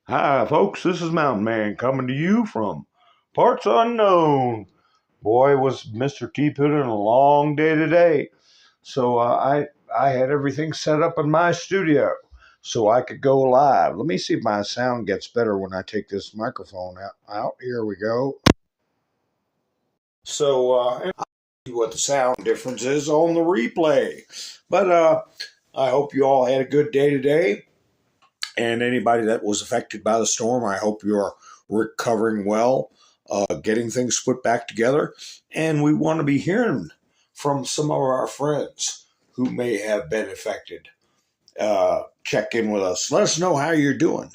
Hi, folks. This is Mountain Man coming to you from parts unknown. Boy, was Mr. T put in a long day today. So I had everything set up in my studio so I could go live. Let me see if my sound gets better when I take this microphone out. Here we go. I'll see what the sound difference is on the replay. But I hope you all had a good day today. And anybody that was affected by the storm, I hope you're recovering well, getting things put back together. And we want to be hearing from some of our friends who may have been affected. Check in with us. Let us know how you're doing.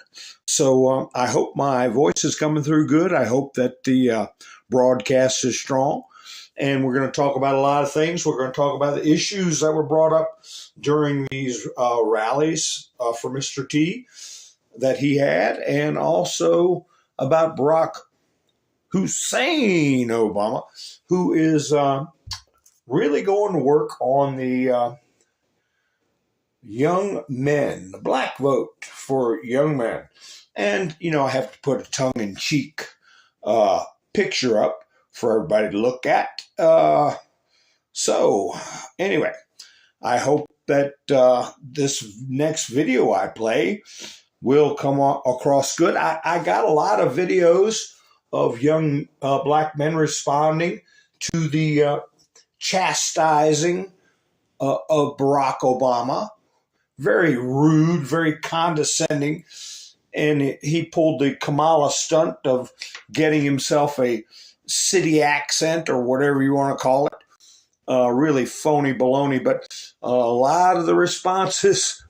So I hope my voice is coming through good. I hope that the broadcast is strong. And we're going to talk about a lot of things. We're going to talk about the issues that were brought up during these rallies for Mr. T that he had, and also about Barack Hussein Obama, who is really going to work on the young men, the black vote for young men. And, I have to put a tongue-in-cheek picture up for everybody to look at. So, anyway, I hope that this next video I play will come across good. I got a lot of videos of young black men responding to the chastising of Barack Obama. Very rude, very condescending. And he pulled the Kamala stunt of getting himself a city accent or whatever you want to call it. Really phony baloney. But a lot of the responses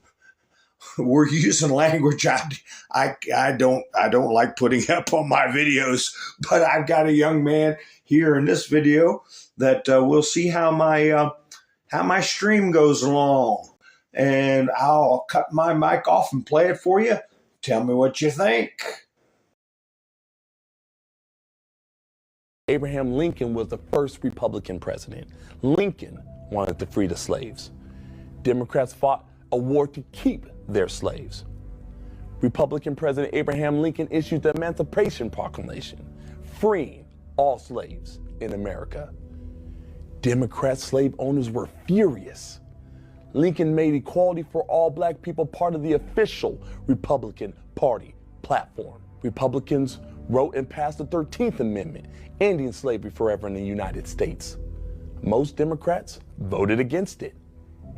were using language I don't like putting up on my videos. But I've got a young man here in this video that we'll see how my stream goes along. And I'll cut my mic off and play it for you. Tell me what you think. Abraham Lincoln was the first Republican president. Lincoln wanted to free the slaves. Democrats fought a war to keep their slaves. Republican President Abraham Lincoln issued the Emancipation Proclamation, freeing all slaves in America. Democrat slave owners were furious. Lincoln made equality for all black people part of the official Republican Party platform. Republicans wrote and passed the 13th Amendment, ending slavery forever in the United States. Most Democrats voted against it.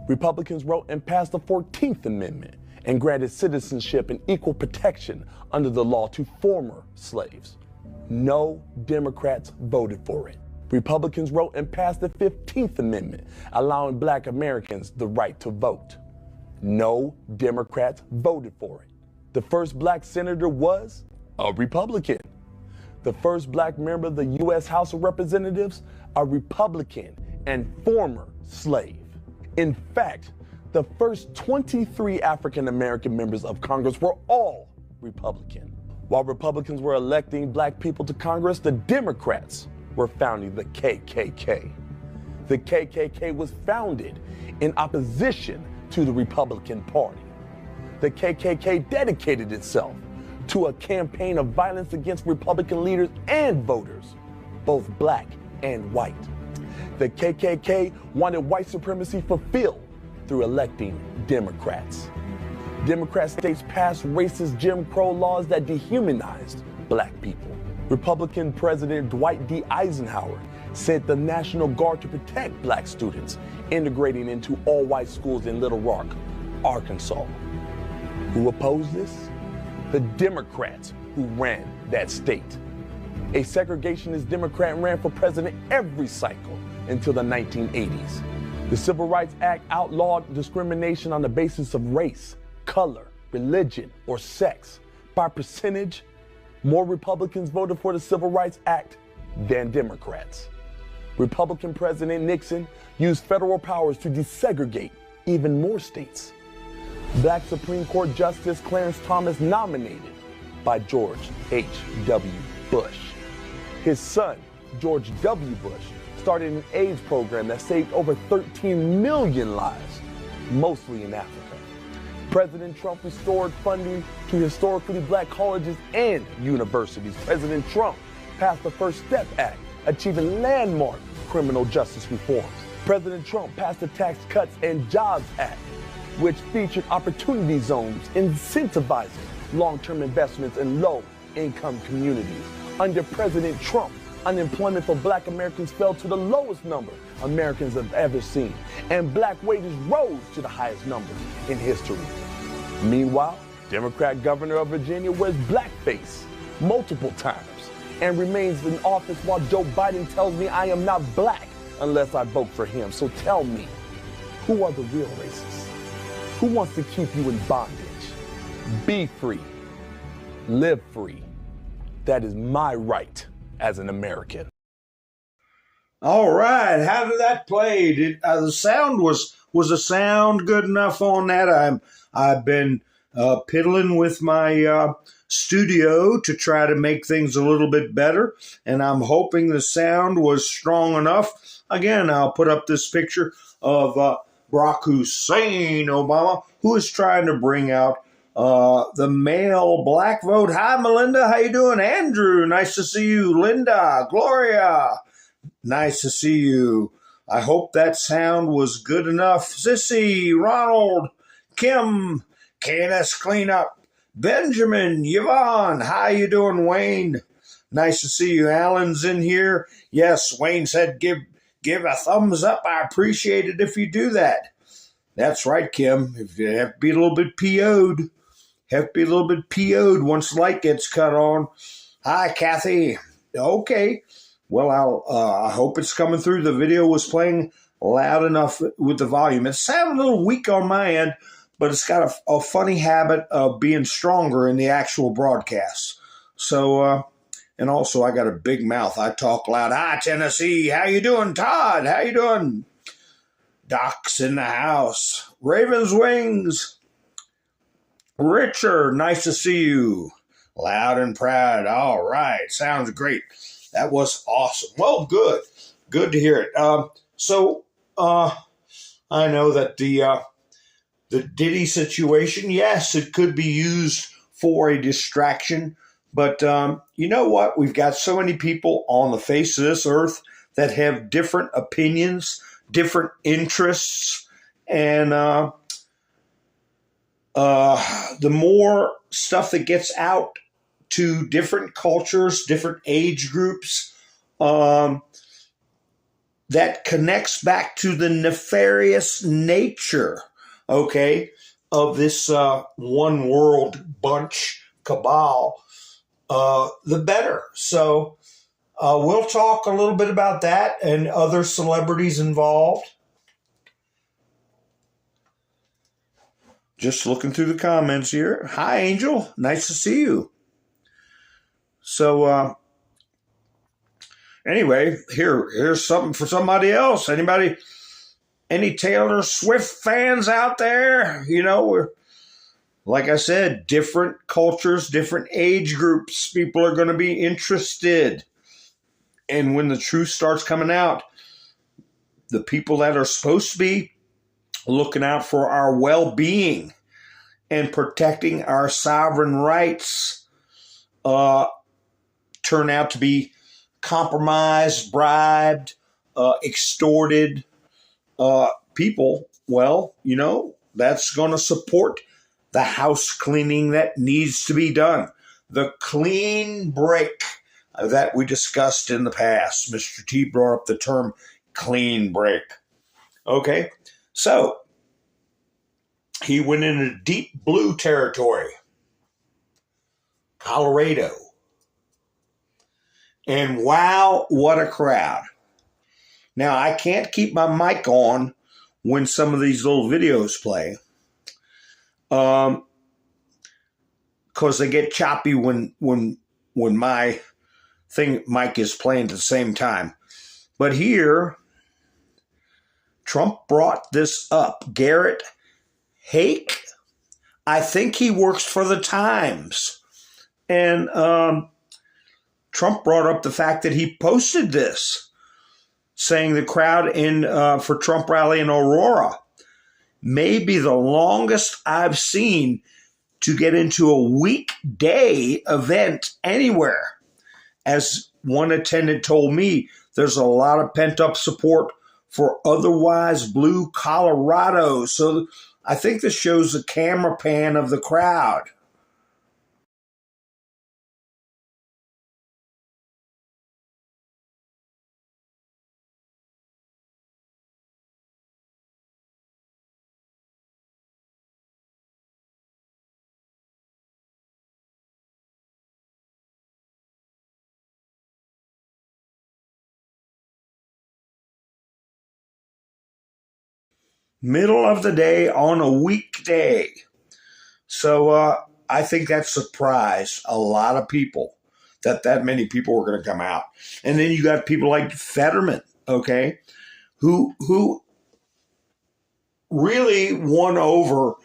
Republicans wrote and passed the 14th Amendment and granted citizenship and equal protection under the law to former slaves. No Democrats voted for it. Republicans wrote and passed the 15th Amendment, allowing black Americans the right to vote. No Democrats voted for it. The first black senator was a Republican. The first black member of the U.S. House of Representatives, a Republican and former slave. In fact, the first 23 African American members of Congress were all Republican. While Republicans were electing black people to Congress, the Democrats were founding the KKK. The KKK was founded in opposition to the Republican Party. The KKK dedicated itself to a campaign of violence against Republican leaders and voters, both black and white. The KKK wanted white supremacy fulfilled through electing Democrats. Democrat states passed racist Jim Crow laws that dehumanized black people. Republican President Dwight D. Eisenhower sent the National Guard to protect black students, integrating into all-white schools in Little Rock, Arkansas. Who opposed this? The Democrats who ran that state. A segregationist Democrat ran for president every cycle until the 1980s. The Civil Rights Act outlawed discrimination on the basis of race, color, religion, or sex. By percentage, more Republicans voted for the Civil Rights Act than Democrats. Republican President Nixon used federal powers to desegregate even more states. Black Supreme Court Justice Clarence Thomas nominated by George H.W. Bush. His son, George W. Bush, started an AIDS program that saved over 13 million lives, mostly in Africa. President Trump restored funding to historically black colleges and universities. President Trump passed the First Step Act, achieving landmark criminal justice reforms. President Trump passed the Tax Cuts and Jobs Act, which featured opportunity zones incentivizing long-term investments in low-income communities. Under President Trump, unemployment for black Americans fell to the lowest number Americans have ever seen, and black wages rose to the highest number in history. Meanwhile, Democrat governor of Virginia wears blackface multiple times and remains in office while Joe Biden tells me I am not black unless I vote for him. So tell me, who are the real racists? Who wants to keep you in bondage? Be free. Live free. That is my right as an American. All right, how did that play? The sound was the sound good enough on that? I've been piddling with my studio to try to make things a little bit better, and I'm hoping the sound was strong enough. Again, I'll put up this picture of Barack Hussein Obama, who is trying to bring out the male black vote. Hi, Melinda. How you doing? Andrew, nice to see you. Linda, Gloria, nice to see you. I hope that sound was good enough. Sissy, Ronald, Kim, KNS Cleanup, Benjamin, Yvonne, how you doing, Wayne? Nice to see you. Alan's in here. Yes, Wayne said give a thumbs up. I appreciate it if you do that. That's right, Kim. If you have to be a little bit PO'd. Once the light gets cut on. Hi, Kathy. Okay. Well, I hope it's coming through. The video was playing loud enough with the volume. It sounded a little weak on my end, but it's got a funny habit of being stronger in the actual broadcasts. So, and also I got a big mouth. I talk loud. Hi, Tennessee. How you doing, Todd? How you doing? Doc's in the house. Raven's Wings. Richard, nice to see you. Loud and proud. All right. Sounds great. That was awesome. Well, good. Good to hear it. So I know that the Diddy situation, yes, it could be used for a distraction. But you know what? We've got so many people on the face of this earth that have different opinions, different interests, and the more stuff that gets out to different cultures, different age groups, that connects back to the nefarious nature, okay, of this one world bunch cabal, the better. So we'll talk a little bit about that and other celebrities involved. Just looking through the comments here. Hi, Angel. Nice to see you. So, anyway, here's something for somebody else. Any Taylor Swift fans out there? You know, like I said, different cultures, different age groups. People are going to be interested. And when the truth starts coming out, the people that are supposed to be looking out for our well-being and protecting our sovereign rights turn out to be compromised, bribed, extorted people. Well, you know, that's going to support the house cleaning that needs to be done. The clean break that we discussed in the past. Mr. T brought up the term clean break. Okay, so he went into deep blue territory, Colorado. And wow, what a crowd. Now, I can't keep my mic on when some of these little videos play because they get choppy when my mic is playing at the same time. But here, Trump brought this up. Garrett Hake, I think he works for the Times. And Trump brought up the fact that he posted this, saying the crowd for Trump rally in Aurora maybe the longest I've seen to get into a weekday event anywhere. As one attendant told me, there's a lot of pent-up support for otherwise blue Colorado. So I think this shows the camera pan of the crowd. Middle of the day on a weekday. So I think that surprised a lot of people that many people were going to come out. And then you got people like Fetterman, okay, who really won over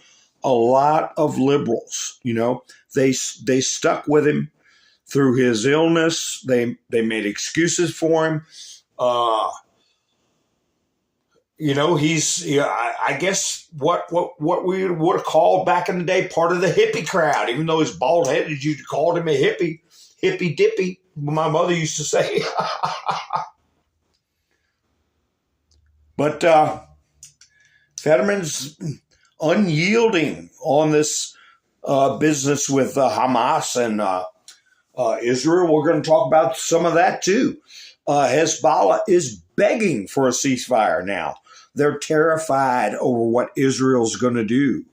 a lot of liberals. You know, they stuck with him through his illness. They made excuses for him. You know, he's, I guess, what we would have called back in the day part of the hippie crowd, even though he's bald headed, you called him a hippie dippy. My mother used to say. But Fetterman's unyielding on this business with Hamas and Israel. We're going to talk about some of that too. Hezbollah is begging for a ceasefire now. They're terrified over what Israel's going to do.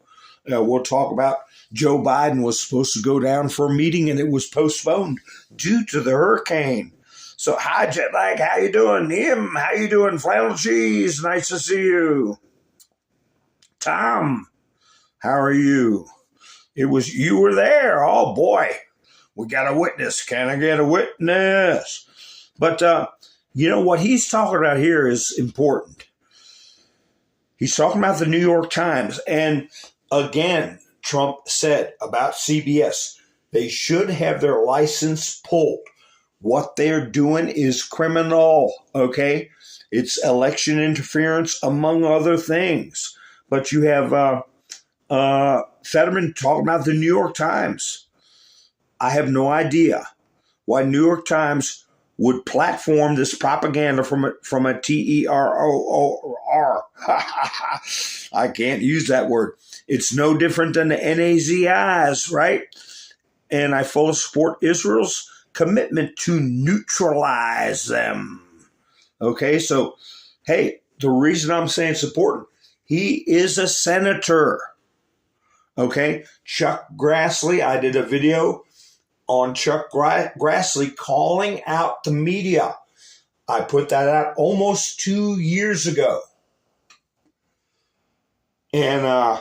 We'll talk about Joe Biden was supposed to go down for a meeting and it was postponed due to the hurricane. So hi, Jetlag, how you doing? Him, how you doing? Flannel Cheese, nice to see you. Tom, how are you? You were there. Oh boy, we got a witness. Can I get a witness? But you know what he's talking about here is important. He's talking about the New York Times. And again, Trump said about CBS, they should have their license pulled. What they're doing is criminal, okay? It's election interference, among other things. But you have Fetterman talking about the New York Times. I have no idea why New York Times would platform this propaganda from a terror. I can't use that word. It's no different than the Nazis, right? And I fully support Israel's commitment to neutralize them. Okay, so, hey, the reason I'm saying it's important, he is a senator. Okay, Chuck Grassley, I did a video on Chuck Grassley calling out the media. I put that out almost 2 years ago. And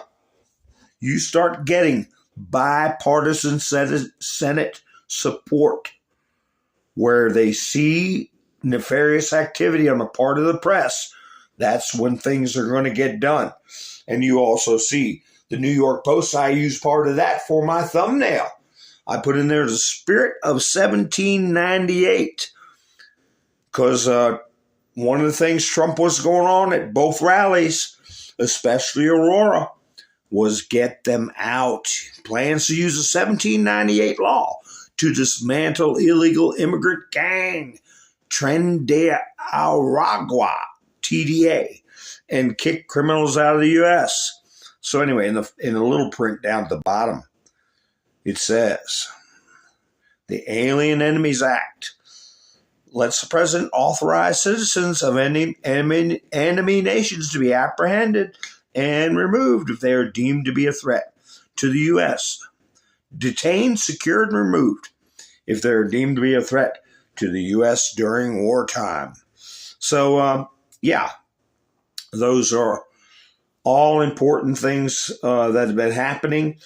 you start getting bipartisan Senate support where they see nefarious activity on the part of the press. That's when things are going to get done. And you also see the New York Post. I use part of that for my thumbnail. I put in there the spirit of 1798 because one of the things Trump was going on at both rallies, especially Aurora, was get them out. Plans to use the 1798 law to dismantle illegal immigrant gang Tren de Aragua, TDA, and kick criminals out of the U.S. So anyway, in the little print down at the bottom, it says, the Alien Enemies Act lets the president authorize citizens of enemy nations to be apprehended and removed if they are deemed to be a threat to the U.S. Detained, secured, and removed if they are deemed to be a threat to the U.S. during wartime. So, yeah, those are all important things that have been happening.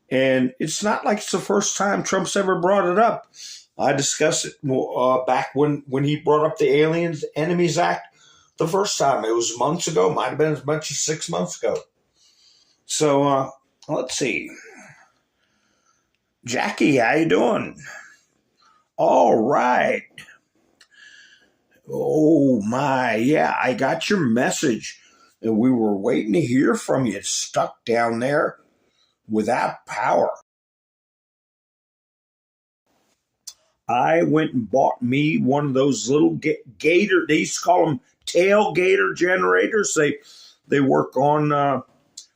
And it's not like it's the first time Trump's ever brought it up. I discussed it back when he brought up the Alien Enemies Act the first time. It was months ago. Might have been as much as 6 months ago. So let's see. Jackie, how you doing? All right. Oh, my. Yeah, I got your message. And we were waiting to hear from you, stuck down there without power. I went and bought me one of those little gator, they used to call them tailgater generators. They work on,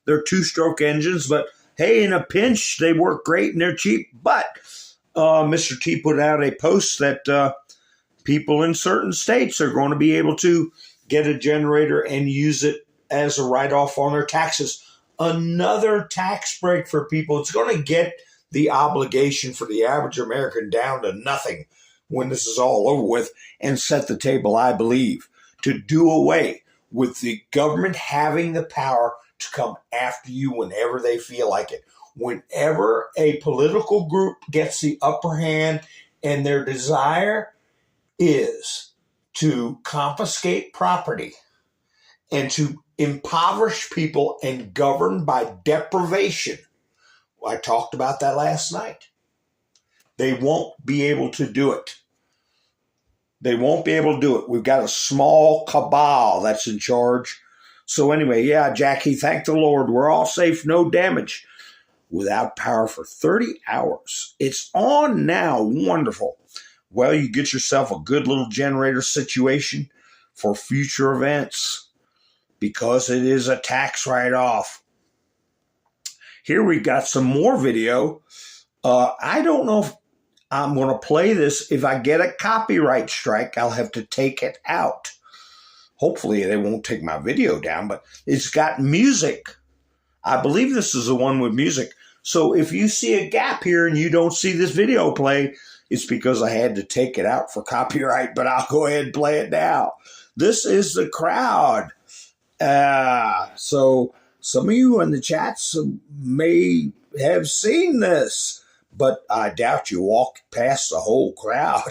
they're two-stroke engines, but hey, in a pinch, they work great and they're cheap. But Mr. T put out a post that people in certain states are going to be able to get a generator and use it as a write-off on their taxes. Another tax break for people. It's going to get the obligation for the average American down to nothing when this is all over with, and set the table, I believe, to do away with the government having the power to come after you whenever they feel like it. Whenever a political group gets the upper hand and their desire is to confiscate property and to impoverish people and govern by deprivation. I talked about that last night. They won't be able to do it. They won't be able to do it. We've got a small cabal that's in charge. So anyway, yeah, Jackie, thank the Lord. We're all safe, no damage. Without power for 30 hours. It's on now. Wonderful. Well, you get yourself a good little generator situation for future events because it is a tax write-off. Here we got some more video. I don't know if I'm going to play this. If I get a copyright strike, I'll have to take it out. Hopefully they won't take my video down, but it's got music. I believe this is the one with music. So if you see a gap here and you don't see this video play, it's because I had to take it out for copyright, but I'll go ahead and play it now. This is the crowd. So some of you in the chats may have seen this, but I doubt you walked past the whole crowd.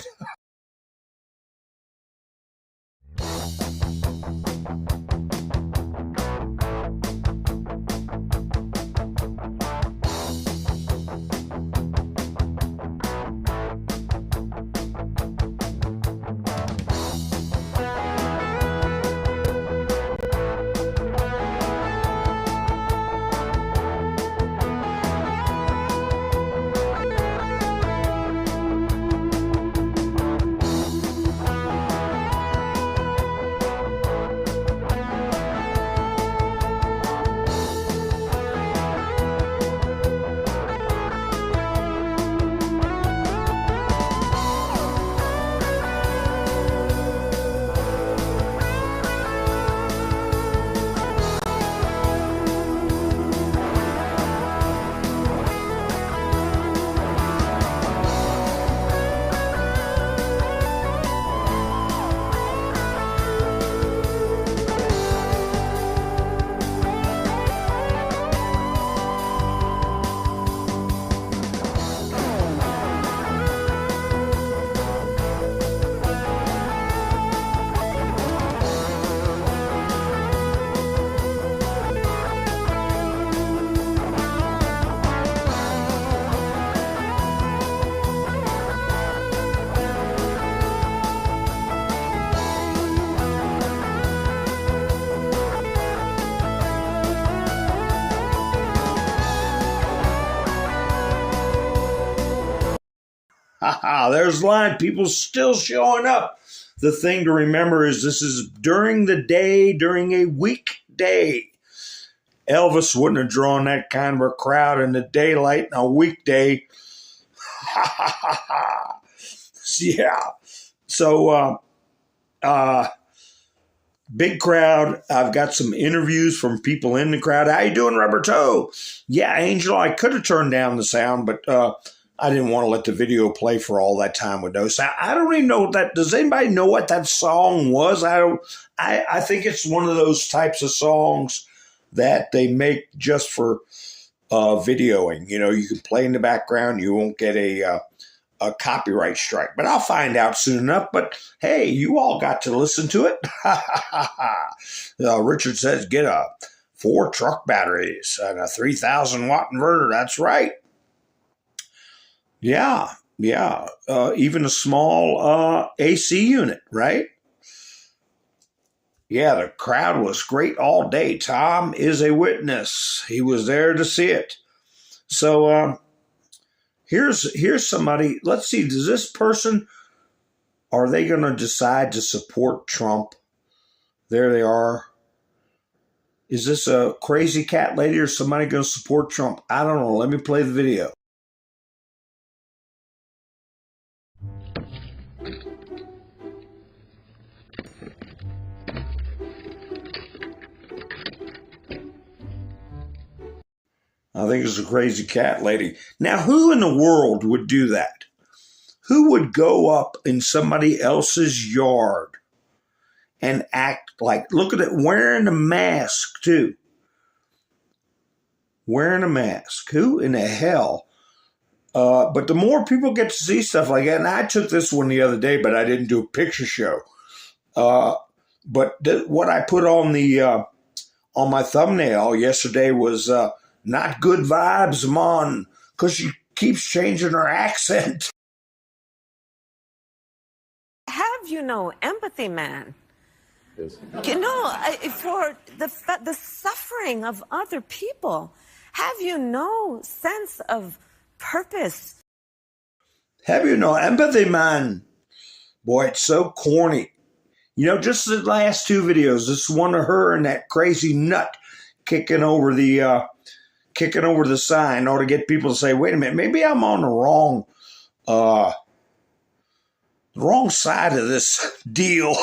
There's the line. People still showing up. The thing to remember is this is during the day, during a weekday. Elvis wouldn't have drawn that kind of a crowd in the daylight on a weekday. Yeah. So, big crowd. I've got some interviews from people in the crowd. How you doing, Rubber Toe? Yeah, Angel, I could have turned down the sound, but I didn't want to let the video play for all that time with no sound. I don't even know what that. Does anybody know what that song was? I think it's one of those types of songs that they make just for videoing. You know, you can play in the background. You won't get a copyright strike, but I'll find out soon enough. But hey, you all got to listen to it. Richard says get 4 truck batteries and a 3,000 watt inverter. That's right. Yeah. Even a small AC unit, right? Yeah, the crowd was great all day. Tom is a witness. He was there to see it. So here's somebody. Let's see. Does this person, are they going to decide to support Trump? There they are. Is this a crazy cat lady or somebody going to support Trump? I don't know. Let me play the video. I think it's a crazy cat lady. Now, who in the world would do that? Who would go up in somebody else's yard and act like, look at it, wearing a mask too. Wearing a mask. Who in the hell? But the more people get to see stuff like that, and I took this one the other day, but I didn't do a picture show. But what I put on my thumbnail yesterday was not good vibes, Mon, because she keeps changing her accent. Have empathy, man. Yes. For the suffering of other people. Have sense of purpose. Have empathy, man. Boy, it's so corny. Just the last two videos, this one of her and that crazy nut kicking over the sign ought to get people to say, wait a minute, maybe I'm on the wrong side of this deal.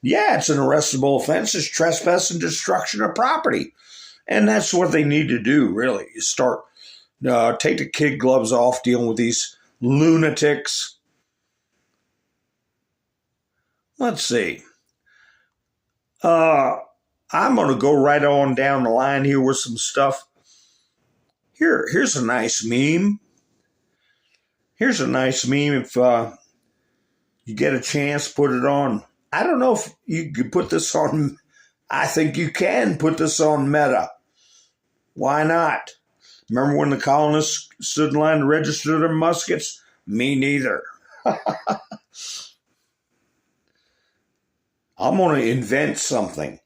Yeah, it's an arrestable offense. It's trespass and destruction of property. And that's what they need to do, really, is start, take the kid gloves off dealing with these lunatics. Let's see. I'm going to go right on down the line here with some stuff. Here's a nice meme. Here's a nice meme. If you get a chance, put it on. I don't know if you could put this on. I think you can put this on Meta. Why not? Remember when the colonists stood in line to register their muskets? Me neither. I'm going to invent something,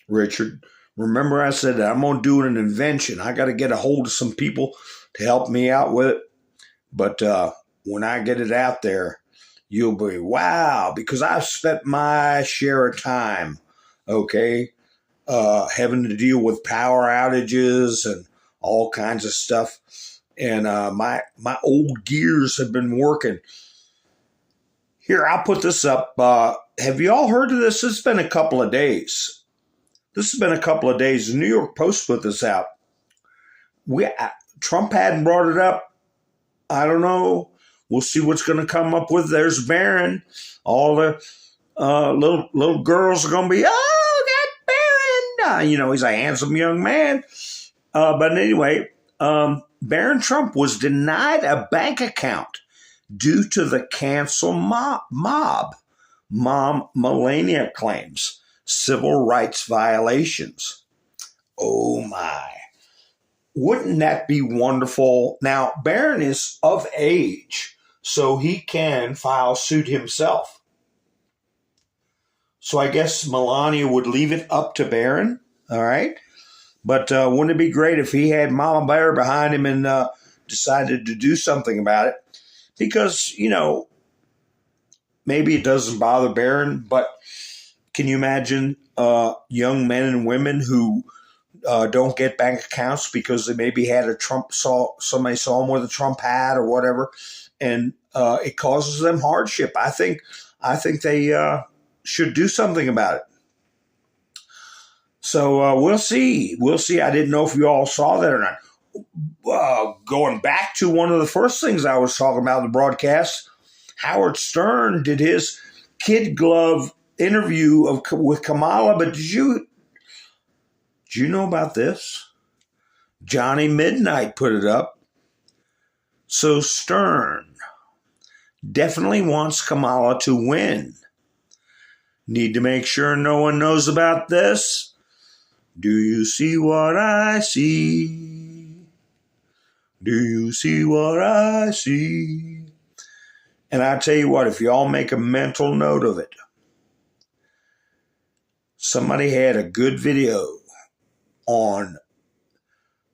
Richard. Remember I said that I'm going to do an invention. I got to get a hold of some people to help me out with it. But when I get it out there, you'll be, wow, because I've spent my share of time, okay, having to deal with power outages and all kinds of stuff. And my old gears have been working. Here, I'll put this up. Have you all heard of this? It's been a couple of days. This has been a couple of days. The New York Post put this out. Trump hadn't brought it up. I don't know. We'll see what's going to come up with. There's Barron. All the little girls are going to be, oh, that Barron. He's a handsome young man. But anyway, Barron Trump was denied a bank account due to the cancel mob. Mom Melania claims civil rights violations. Oh, my. Wouldn't that be wonderful? Now, Barron is of age, so he can file suit himself. So I guess Melania would leave it up to Barron, all right? But wouldn't it be great if he had Mama Bear behind him and decided to do something about it? Because, maybe it doesn't bother Barron, but can you imagine young men and women who don't get bank accounts because they maybe had somebody saw them with a Trump hat or whatever, and it causes them hardship? I think they should do something about it. So we'll see. We'll see. I didn't know if you all saw that or not. Going back to one of the first things I was talking about in the broadcast, Howard Stern did his kid glove interview with Kamala, but did you know about this? Johnny Midnight put it up. So Stern definitely wants Kamala to win. Need to make sure no one knows about this. Do you see what I see? Do you see what I see? And I tell you what, if you all make a mental note of it, somebody had a good video on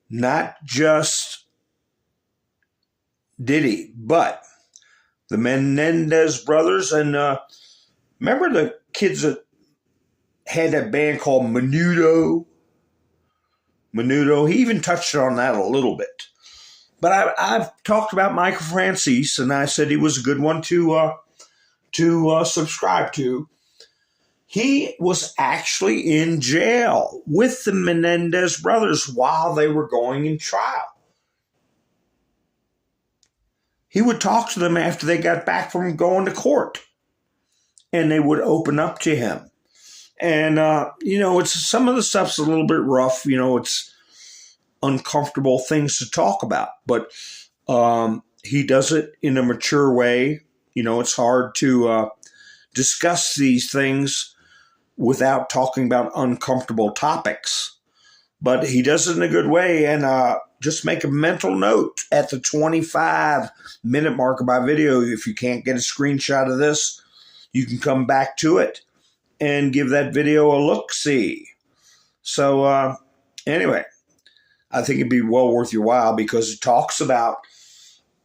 not just Diddy, but the Menendez brothers. And remember the kids that had that band called Menudo? He even touched on that a little bit. But I've talked about Michael Francis, and I said he was a good one to subscribe to. He was actually in jail with the Menendez brothers while they were going in trial. He would talk to them after they got back from going to court, and they would open up to him. And, it's some of the stuff's a little bit rough. It's uncomfortable things to talk about, but he does it in a mature way. It's hard to discuss these things without talking about uncomfortable topics, but he does it in a good way. And just make a mental note at the 25-minute mark of my video. If you can't get a screenshot of this, you can come back to it and give that video a look-see. So anyway, I think it'd be well worth your while because it talks about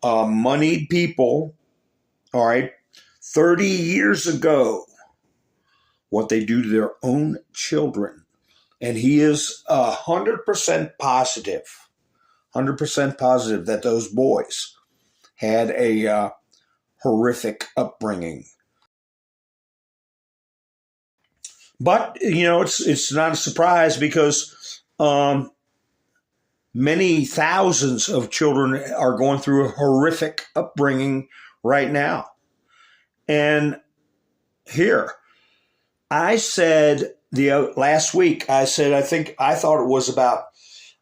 moneyed people, all right, 30 years ago, what they do to their own children. And he is 100% positive that those boys had a horrific upbringing. But, it's not a surprise because many thousands of children are going through a horrific upbringing right now. And here, I said last week, I thought it was about,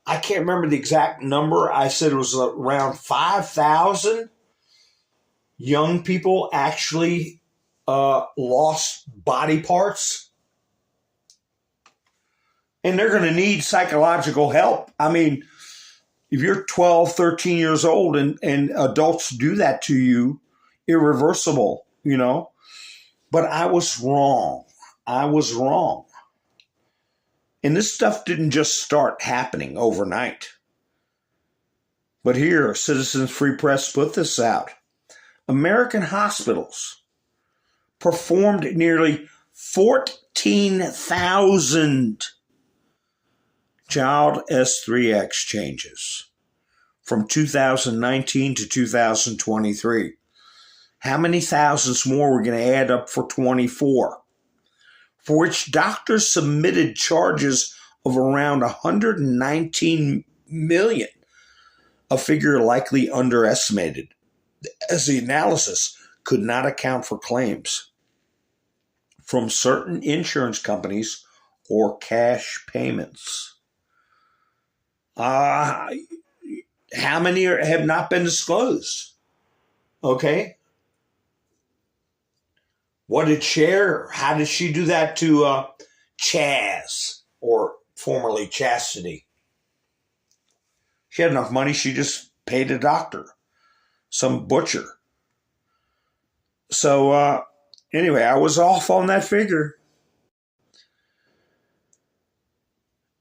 I can't remember the exact number. I said it was around 5,000 young people actually lost body parts. And they're going to need psychological help. I mean, if you're 12, 13 years old and adults do that to you, irreversible, But I was wrong. And this stuff didn't just start happening overnight. But here, Citizens Free Press put this out. American hospitals performed nearly 14,000 child S3X changes from 2019 to 2023. How many thousands more we're going to add up for 24? For which doctors submitted charges of around $119 million, a figure likely underestimated, as the analysis could not account for claims from certain insurance companies or cash payments. How many have not been disclosed? Okay. What did Cher, how did she do that to Chaz, or formerly Chastity? She had enough money, she just paid a doctor, some butcher. So anyway, I was off on that figure.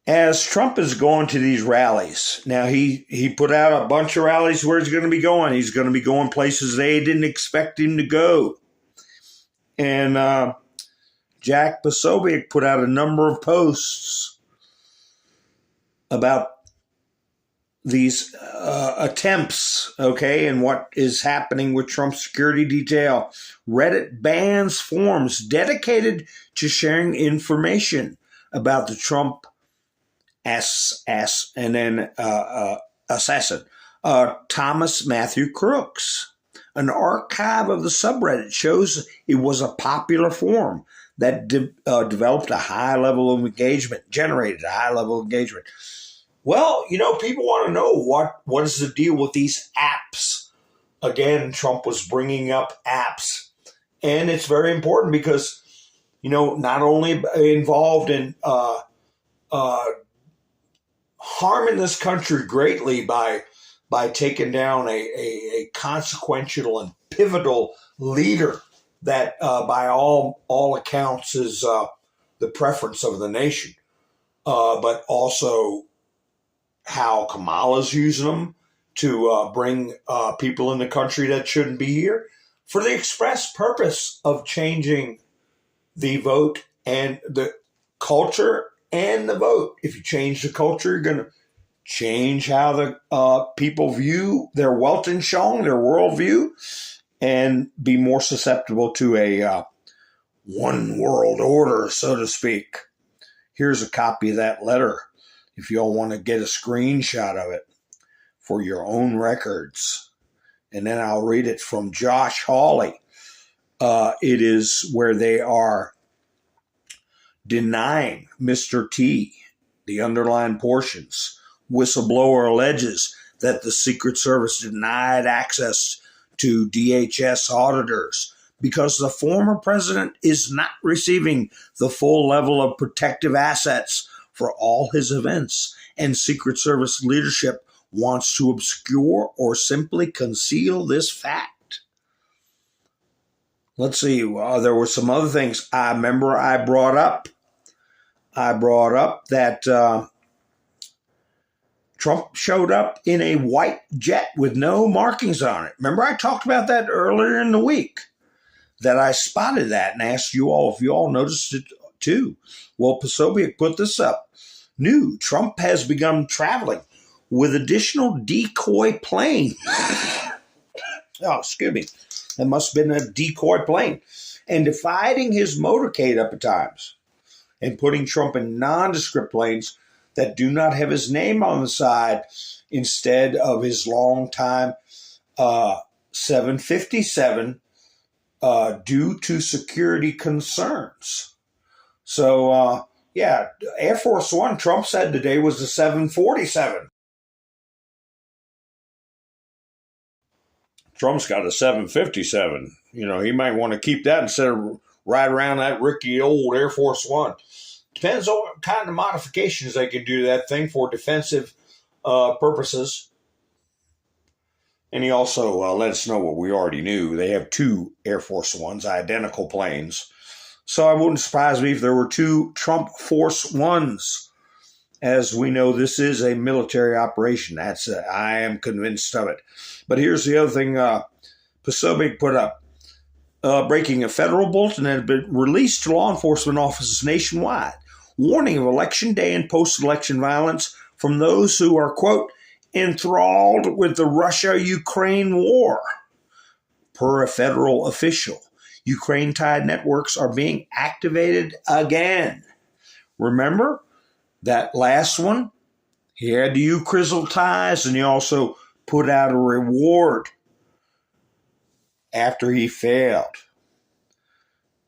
As Trump is going to these rallies, now he put out a bunch of rallies where he's going to be going. He's going to be going places they didn't expect him to go. And Jack Posobiec put out a number of posts about these attempts, okay, and what is happening with Trump's security detail. Reddit bans forums dedicated to sharing information about the Trump assassin, Thomas Matthew Crooks. An archive of the subreddit shows it was a popular forum that developed a high level of engagement, generated a high level of engagement. Well, people want to know what is the deal with these apps. Again, Trump was bringing up apps. And it's very important because, not only involved in harming this country greatly by taking down a consequential and pivotal leader that by all accounts is the preference of the nation, but also how Kamala's using them to bring people in the country that shouldn't be here for the express purpose of changing the vote and the culture and the vote. If you change the culture, you're going to change how the people view their Weltanschauung, their worldview, and be more susceptible to a one world order, so to speak. Here's a copy of that letter if y'all want to get a screenshot of it for your own records. And then I'll read it from Josh Hawley. It is where they are denying Mr. T, the underlined portions. Whistleblower alleges that the Secret Service denied access to DHS auditors because the former president is not receiving the full level of protective assets for all his events, and Secret Service leadership wants to obscure or simply conceal this fact. Let's see. There were some other things I remember I brought up. I brought up that Trump showed up in a white jet with no markings on it. Remember I talked about that earlier in the week, that I spotted that and asked you all if you all noticed it too. Well, Posobiec put this up. New, Trump has begun traveling with additional decoy plane. Oh, excuse me. That must have been a decoy plane. And dividing his motorcade up at times and putting Trump in nondescript planes that do not have his name on the side instead of his longtime 757 due to security concerns. So, yeah, Air Force One, Trump said today, was a 747. Trump's got a 757. You know, he might want to keep that instead of ride around that rickety old Air Force One. Depends on what kind of modifications they can do to that thing for defensive purposes. And he also let us know what we already knew. They have two Air Force Ones, identical planes. So it wouldn't surprise me if there were two Trump Force Ones. As we know, this is a military operation. I am convinced of it. But here's the other thing Posobiec put up. Breaking, a federal bulletin had been released to law enforcement offices nationwide, warning of election day and post-election violence from those who are, quote, enthralled with the Russia-Ukraine war. Per a federal official, Ukraine-tied networks are being activated again. Remember that last one? He had to use Crizzle ties, and he also put out a reward after he failed.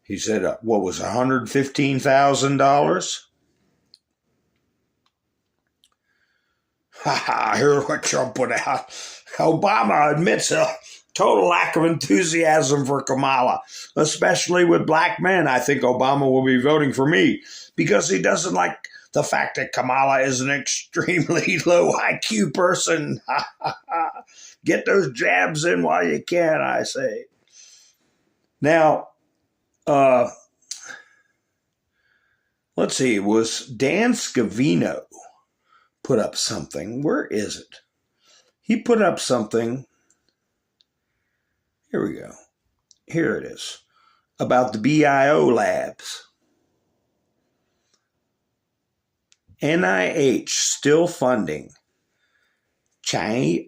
He said, what was $115,000? Here's what Trump put out. Obama admits a total lack of enthusiasm for Kamala, especially with black men. I think Obama will be voting for me because he doesn't like the fact that Kamala is an extremely low IQ person. Get those jabs in while you can, I say. Now, let's see, it was Dan Scavino put up something. Where is it? He put up something. Here we go. Here it is. About the BIO labs. NIH still funding Chinese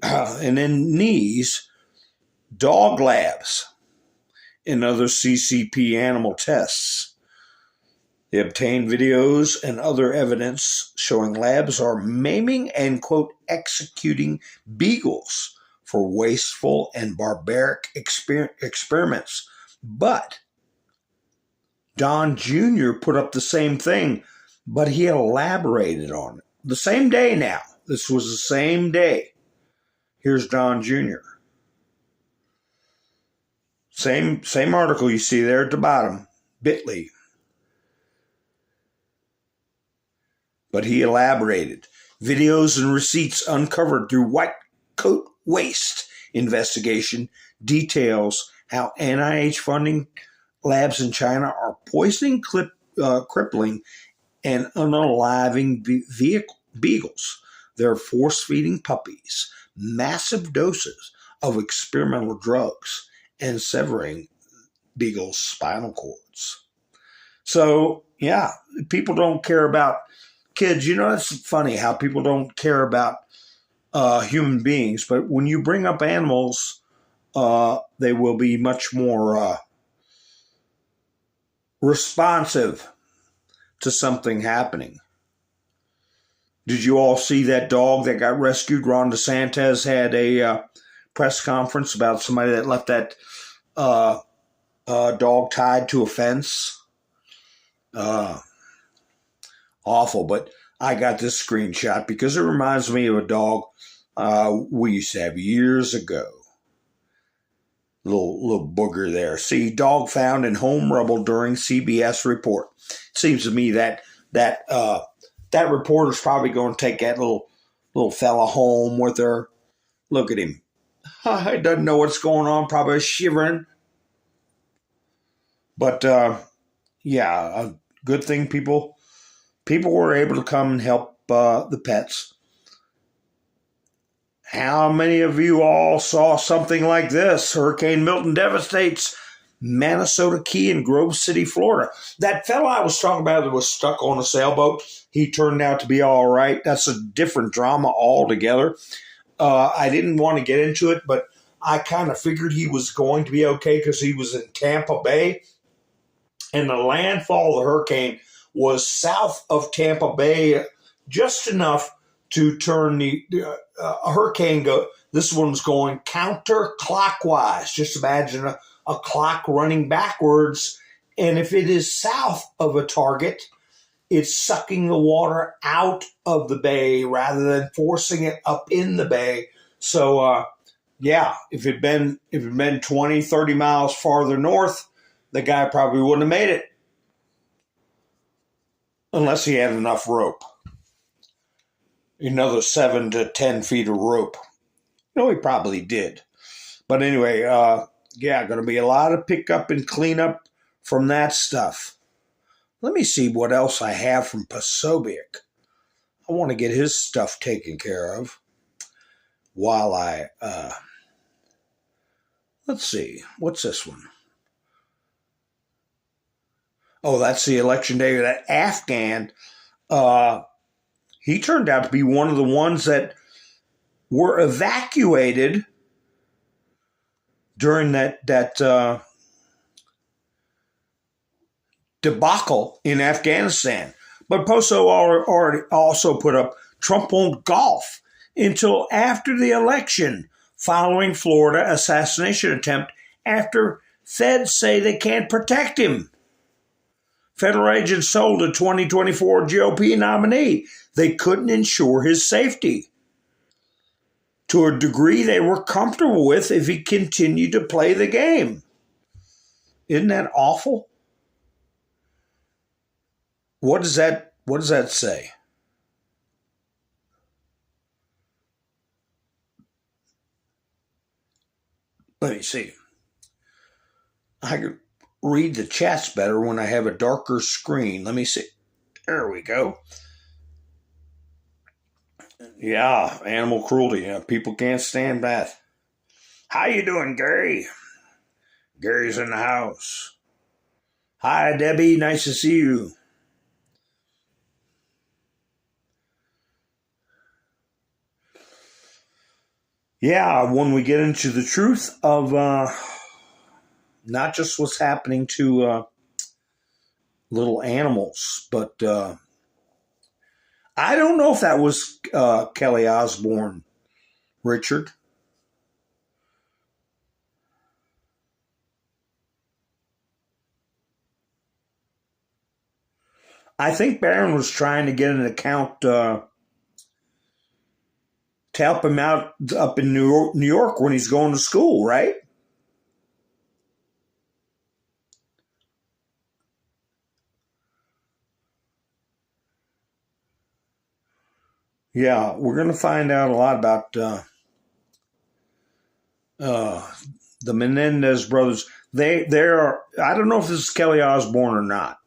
dog labs and other CCP animal tests. They obtained videos and other evidence showing labs are maiming and, quote, executing beagles for wasteful and barbaric experiments. But Don Jr. put up the same thing, but he elaborated on it. The same day now. This was the same day. Here's Don Jr. Same article you see there at the bottom, bit.ly. But he elaborated. Videos and receipts uncovered through White Coat Waste investigation details how NIH funding labs in China are poisoning crippling and unaliving beagles. They're force-feeding puppies massive doses of experimental drugs and severing beagles' spinal cords. So, yeah, people don't care about kids. You know, it's funny how people don't care about human beings, but when you bring up animals, they will be much more responsive to something happening. Did you all see that dog that got rescued? Ron DeSantis had a press conference about somebody that left that dog tied to a fence. Awful, but I got this screenshot because it reminds me of a dog we used to have years ago. Little booger there. See, dog found in home rubble during CBS report. Seems to me that reporter's probably going to take that little fella home with her. Look at him. He doesn't know what's going on, probably shivering. But yeah, a good thing people were able to come and help the pets. How many of you all saw something like this? Hurricane Milton devastates Manasota Key and Grove City, Florida. That fellow I was talking about that was stuck on a sailboat, he turned out to be all right. That's a different drama altogether. I didn't want to get into it, but I kind of figured he was going to be okay because he was in Tampa Bay. And the landfall of the hurricane was south of Tampa Bay, just enough to turn the hurricane go. This one's going counterclockwise. Just imagine a clock running backwards. And if it is south of a target, it's sucking the water out of the bay rather than forcing it up in the bay. So, yeah, if it had been 20, 30 miles farther north, the guy probably wouldn't have made it. Unless he had enough rope. Another 7 to 10 feet of rope. No, he probably did. But anyway, yeah, going to be a lot of pickup and cleanup from that stuff. Let me see what else I have from Posobiec. I want to get his stuff taken care of while I, let's see, what's this one? Oh, that's the election day. That Afghan, he turned out to be one of the ones that were evacuated during that debacle in Afghanistan. But Poso already also put up Trump won't golf until after the election following Florida assassination attempt after feds say they can't protect him. Federal agents told a 2024 GOP nominee they couldn't ensure his safety to a degree they were comfortable with if he continued to play the game. Isn't that awful? What does that say? Let me see. I can read the chats better when I have a darker screen. Let me see. There we go. Yeah, animal cruelty. Yeah, people can't stand that. How you doing, Gary? Gary's in the house. Hi, Debbie. Nice to see you. Yeah, when we get into the truth of not just what's happening to little animals, but I don't know if that was Kelly Osbourne, Richard. I think Barron was trying to get an account to help him out up in New York when he's going to school, right? Yeah, we're going to find out a lot about the Menendez brothers. They're I don't know if this is Kelly Osbourne or not.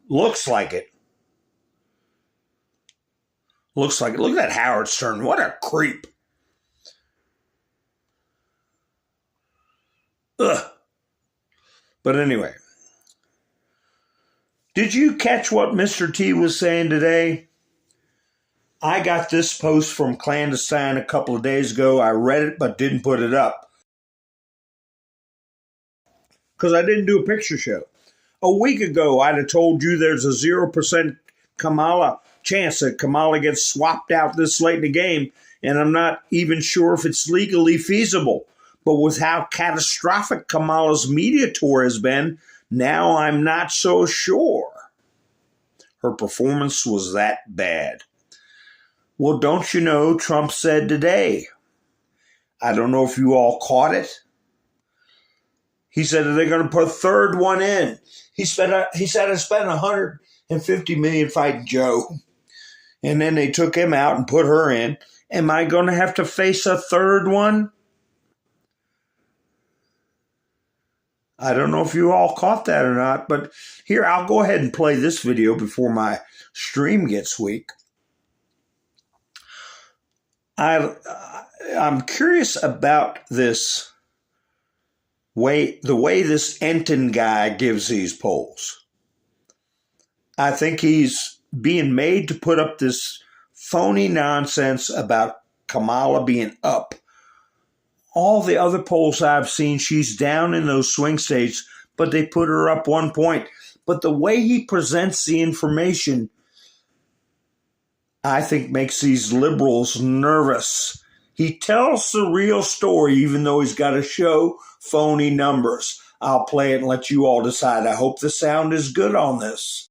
Looks like it. Looks like it. Look at that Howard Stern. What a creep. Ugh. But anyway, did you catch what Mr. T was saying today? I got this post from Clandestine a couple of days ago. I read it but didn't put it up because I didn't do a picture show. A week ago, I'd have told you there's a 0% Kamala chance that Kamala gets swapped out this late in the game, and I'm not even sure if it's legally feasible. But with how catastrophic Kamala's media tour has been, now I'm not so sure. Her performance was that bad. Well, don't you know, Trump said today, I don't know if you all caught it. He said that they're going to put a third one in. He said I spent $150 million fighting Joe. And then they took him out and put her in. Am I going to have to face a third one? I don't know if you all caught that or not, but here, I'll go ahead and play this video before my stream gets weak. I'm curious about this the way this Enton guy gives these polls. I think he's being made to put up this phony nonsense about Kamala being up. All the other polls I've seen, she's down in those swing states, but they put her up 1 point. But the way he presents the information, I think, makes these liberals nervous. He tells the real story, even though he's got to show phony numbers. I'll play it and let you all decide. I hope the sound is good on this.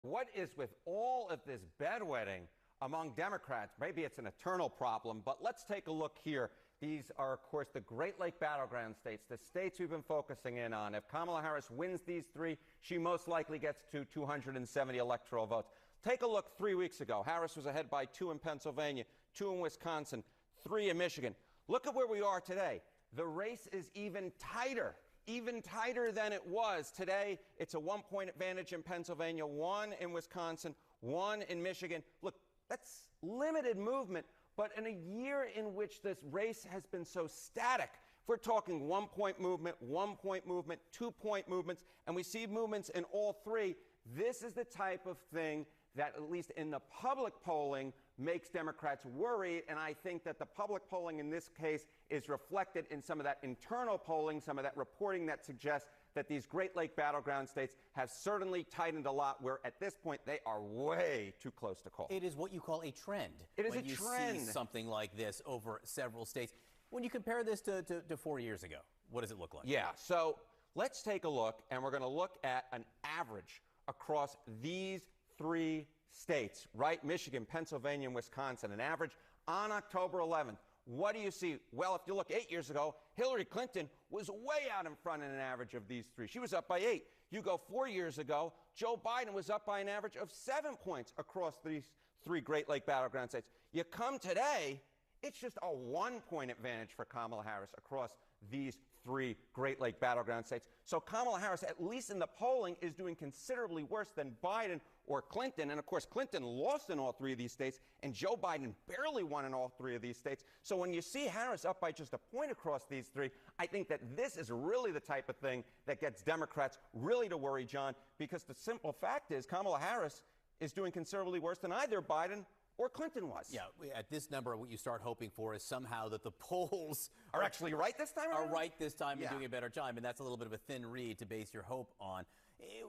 What is with all of this bedwetting among Democrats? Maybe it's an eternal problem, but let's take a look here. These are, of course, the Great Lake battleground states, the states we've been focusing in on. If Kamala Harris wins these three, she most likely gets to 270 electoral votes. Take a look 3 weeks ago. Harris was ahead by 2 in Pennsylvania, 2 in Wisconsin, 3 in Michigan. Look at where we are today. The race is even tighter than it was. Today, it's a 1-point advantage in Pennsylvania, 1 in Wisconsin, 1 in Michigan. Look, that's limited movement, but in a year in which this race has been so static, if we're talking 1-point movement, 1-point movement, 2-point movements, and we see movements in all three, this is the type of thing that, at least in the public polling, makes Democrats worried, and I think that the public polling in this case is reflected in some of that internal polling, some of that reporting that suggests that these Great Lake battleground states have certainly tightened a lot, where at this point they are way too close to call. It is what you call a trend. It is when a you trend. See something like this over several states. When you compare this to 4 years ago, what does it look like? Yeah, so let's take a look, and we're going to look at an average across these 3 states, right? Michigan, Pennsylvania, and Wisconsin, an average on October 11th. What do you see? Well, if you look 8 years ago, Hillary Clinton was way out in front in an average of these 3. She was up by 8. You go 4 years ago, Joe Biden was up by an average of 7 points across these 3 Great Lake battleground states. You come today, it's just a 1-point advantage for Kamala Harris across these 3 Great Lake battleground states. So Kamala Harris, at least in the polling, is doing considerably worse than Biden or Clinton. And of course, Clinton lost in all 3 of these states, and Joe Biden barely won in all 3 of these states. So when you see Harris up by just a point across these 3, I think that this is really the type of thing that gets Democrats really to worry, John, because the simple fact is Kamala Harris is doing considerably worse than either Biden or Clinton was. Yeah, at this number, what you start hoping for is somehow that the polls are actually right this time around? Are right this time and Yeah. doing a better job, and that's a little bit of a thin reed to base your hope on.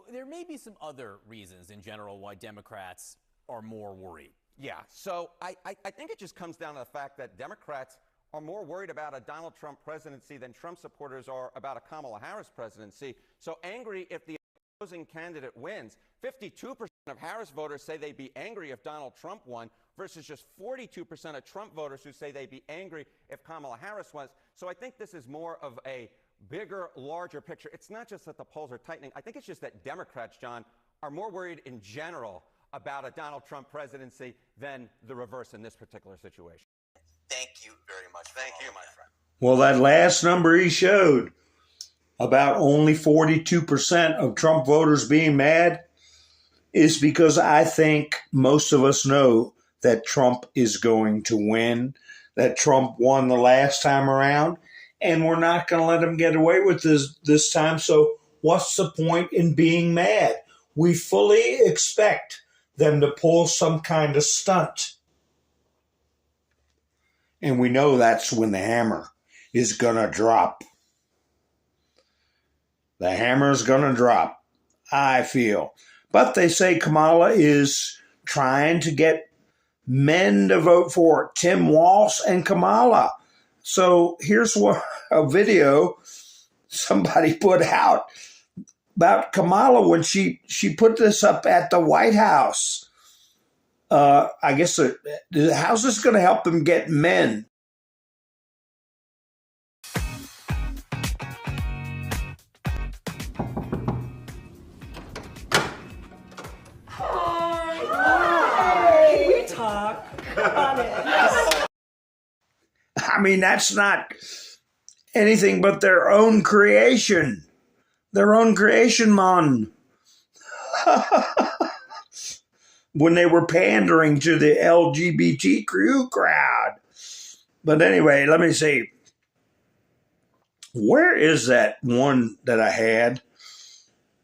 There may be some other reasons in general why Democrats are more worried. Yeah, so I think it just comes down to the fact that Democrats are more worried about a Donald Trump presidency than Trump supporters are about a Kamala Harris presidency. So angry if the opposing candidate wins. 52% of Harris voters say they'd be angry if Donald Trump won, versus just 42% of Trump voters who say they'd be angry if Kamala Harris was. So I think this is more of a bigger, larger picture. It's not just that the polls are tightening. I think it's just that Democrats, John, are more worried in general about a Donald Trump presidency than the reverse in this particular situation. Thank you very much. Thank you, my friend. Well, that last number he showed, about only 42% of Trump voters being mad is because I think most of us know that Trump is going to win, that Trump won the last time around, and we're not going to let him get away with this time. So what's the point in being mad? We fully expect them to pull some kind of stunt. And we know that's when the hammer is going to drop. The hammer is going to drop, I feel. But they say Kamala is trying to get men to vote for it, Tim Walz and Kamala. So here's a video somebody put out about Kamala when she put this up at the White House. I guess, how's this going to help them get men? I mean, that's not anything but their own creation. Their own creation, man. When they were pandering to the LGBTQ crowd. But anyway, let me see. Where is that one that I had?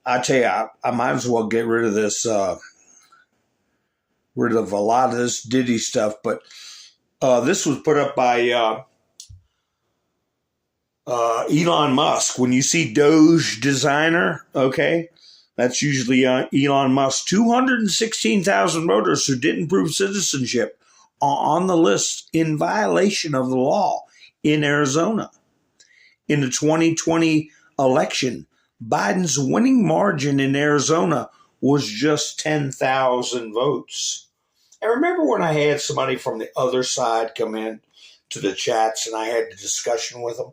I tell you, I might as well get rid of this, rid of a lot of this Diddy stuff. But this was put up by Elon Musk. When you see Doge designer, okay, that's usually Elon Musk. 216,000 voters who didn't prove citizenship are on the list in violation of the law in Arizona. In the 2020 election, Biden's winning margin in Arizona was just 10,000 votes. And remember when I had somebody from the other side come in to the chats and I had the discussion with them?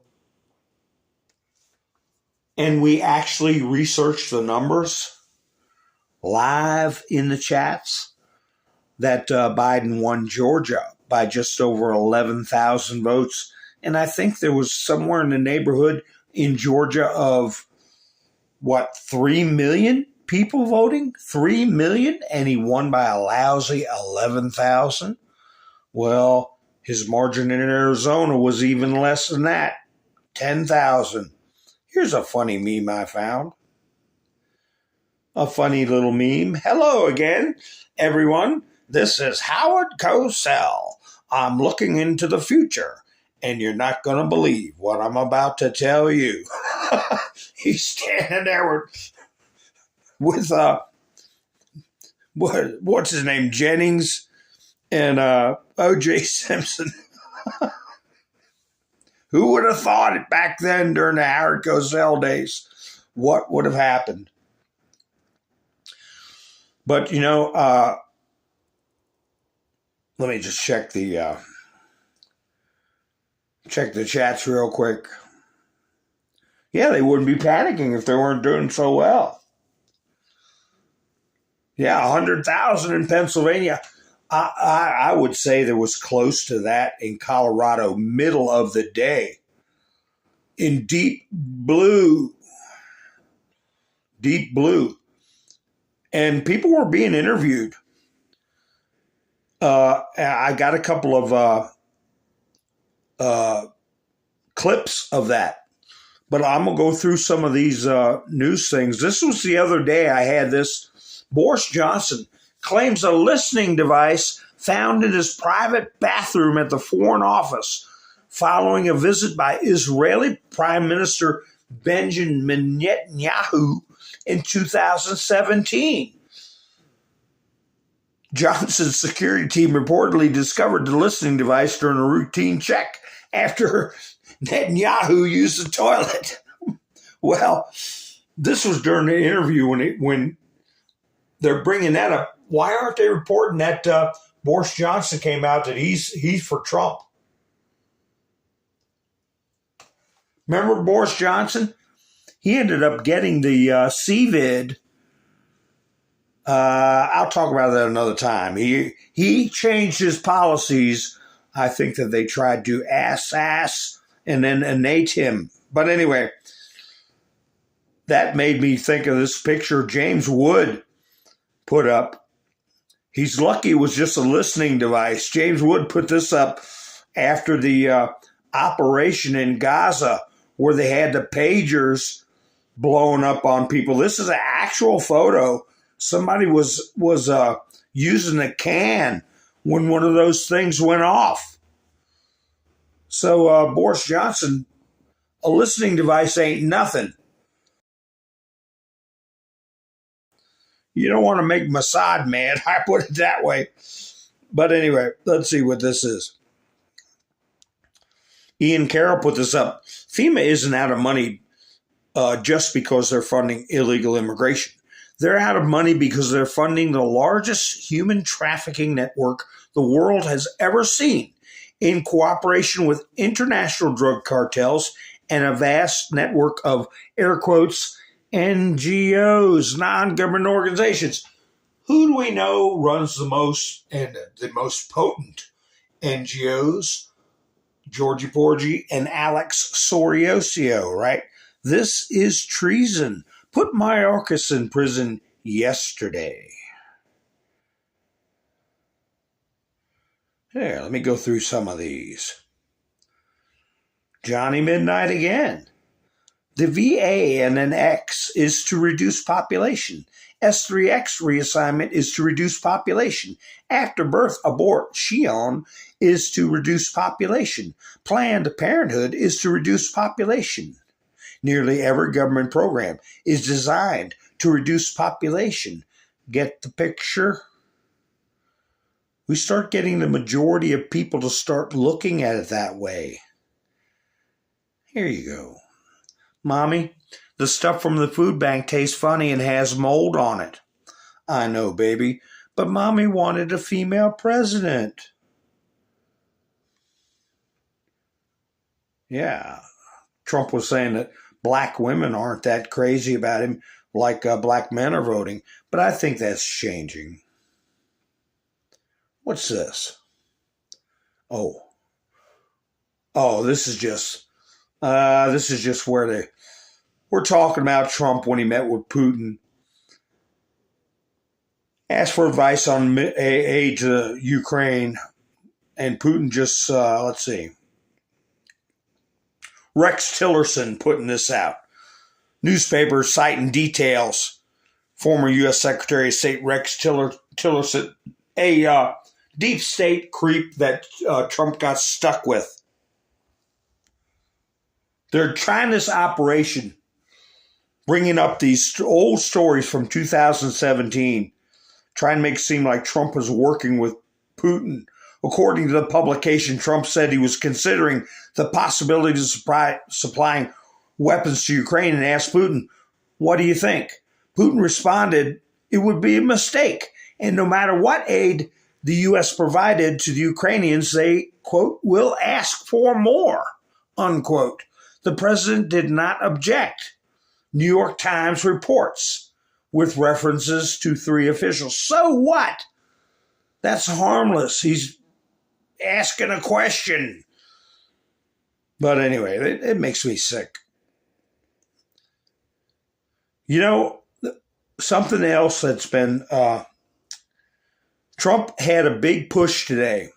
And we actually researched the numbers live in the chats that Biden won Georgia by just over 11,000 votes. And I think there was somewhere in the neighborhood in Georgia of, 3 million people voting? 3 million? And he won by a lousy 11,000? Well, his margin in Arizona was even less than that, 10,000. Here's a funny meme I found. A funny little meme. Hello again, everyone. This is Howard Cosell. I'm looking into the future, and you're not going to believe what I'm about to tell you. He's standing there with what's his name, Jennings, and O.J. Simpson. Who would have thought it back then during the Howard Cosell days? What would have happened? But, let me just check the chats real quick. Yeah, they wouldn't be panicking if they weren't doing so well. Yeah, 100,000 in Pennsylvania. I would say there was close to that in Colorado, middle of the day. In deep blue. And people were being interviewed. I got a couple of clips of that. But I'm going to go through some of these news things. This was the other day I had this. Boris Johnson claims a listening device found in his private bathroom at the Foreign Office following a visit by Israeli Prime Minister Benjamin Netanyahu in 2017. Johnson's security team reportedly discovered the listening device during a routine check after Netanyahu used the toilet. Well, this was during the interview when they're bringing that up. Why aren't they reporting that Boris Johnson came out that he's for Trump? Remember Boris Johnson? He ended up getting the CVID. I'll talk about that another time. He changed his policies. I think that they tried to ass and then innate him. But anyway, that made me think of this picture James Wood put up. He's lucky it was just a listening device. James Wood put this up after the operation in Gaza where they had the pagers blowing up on people. This is an actual photo. Somebody was using a can when one of those things went off. So Boris Johnson, a listening device ain't nothing. You don't want to make Mossad mad, I put it that way. But anyway, let's see what this is. Ian Carroll put this up. FEMA isn't out of money just because they're funding illegal immigration. They're out of money because they're funding the largest human trafficking network the world has ever seen in cooperation with international drug cartels and a vast network of, air quotes, NGOs, non-government organizations. Who do we know runs the most and the most potent NGOs? Georgie Porgy and Alex Soriosio, right? This is treason. Put Mayorkas in prison yesterday. Here, let me go through some of these. Johnny Midnight again. The VA and an X is to reduce population. S3X reassignment is to reduce population. After birth abort Shion is to reduce population. Planned Parenthood is to reduce population. Nearly every government program is designed to reduce population. Get the picture? We start getting the majority of people to start looking at it that way. Here you go. Mommy, the stuff from the food bank tastes funny and has mold on it. I know, baby, but Mommy wanted a female president. Yeah, Trump was saying that black women aren't that crazy about him like black men are voting, but I think that's changing. What's this? Oh, this is just where we're talking about Trump when he met with Putin. Asked for advice on aid to Ukraine, and Putin just, let's see. Rex Tillerson putting this out. Newspapers citing details. Former U.S. Secretary of State Rex Tillerson, a deep state creep that Trump got stuck with. They're trying this operation, bringing up these old stories from 2017, trying to make it seem like Trump was working with Putin. According to the publication, Trump said he was considering the possibility of supplying weapons to Ukraine and asked Putin, "What do you think?" Putin responded, "It would be a mistake. And no matter what aid the U.S. provided to the Ukrainians, they, quote, will ask for more, unquote." The president did not object. New York Times reports with references to 3 officials. So what? That's harmless. He's asking a question. But anyway, it makes me sick. You know, something else that's been, Trump had a big push today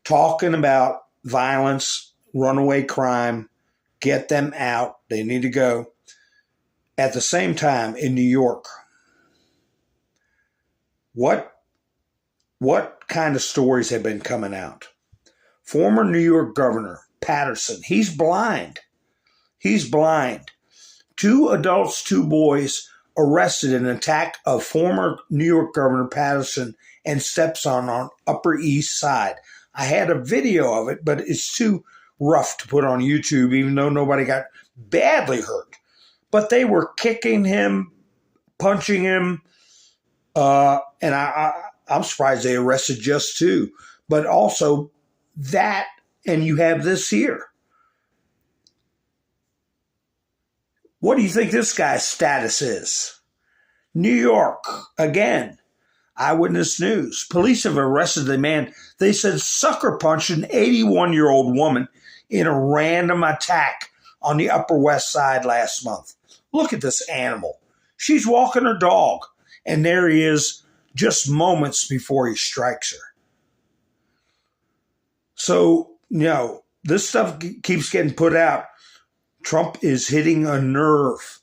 talking about violence, runaway crime, get them out. They need to go. At the same time, in New York, what kind of stories have been coming out? Former New York Governor Patterson, he's blind. He's blind. 2 adults, 2 boys arrested in an attack of former New York Governor Patterson and stepson on Upper East Side. I had a video of it, but it's too rough to put on YouTube, even though nobody got badly hurt. But they were kicking him, punching him, and I'm surprised they arrested just 2. But also that, and you have this here. What do you think this guy's status is? New York, again, Eyewitness News. Police have arrested the man they said sucker punched an 81-year-old woman in a random attack on the Upper West Side last month. Look at this animal. She's walking her dog, and there he is just moments before he strikes her. So, this stuff keeps getting put out. Trump is hitting a nerve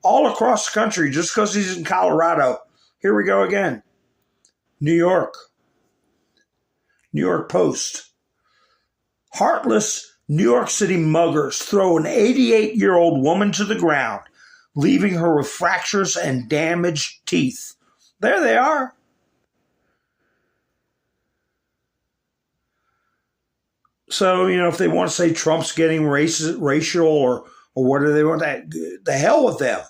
all across the country just because he's in Colorado. Here we go again. New York Post. Heartless New York City muggers throw an 88-year-old woman to the ground, leaving her with fractures and damaged teeth. There they are. So, if they want to say Trump's getting racial or what do they want, the hell with them.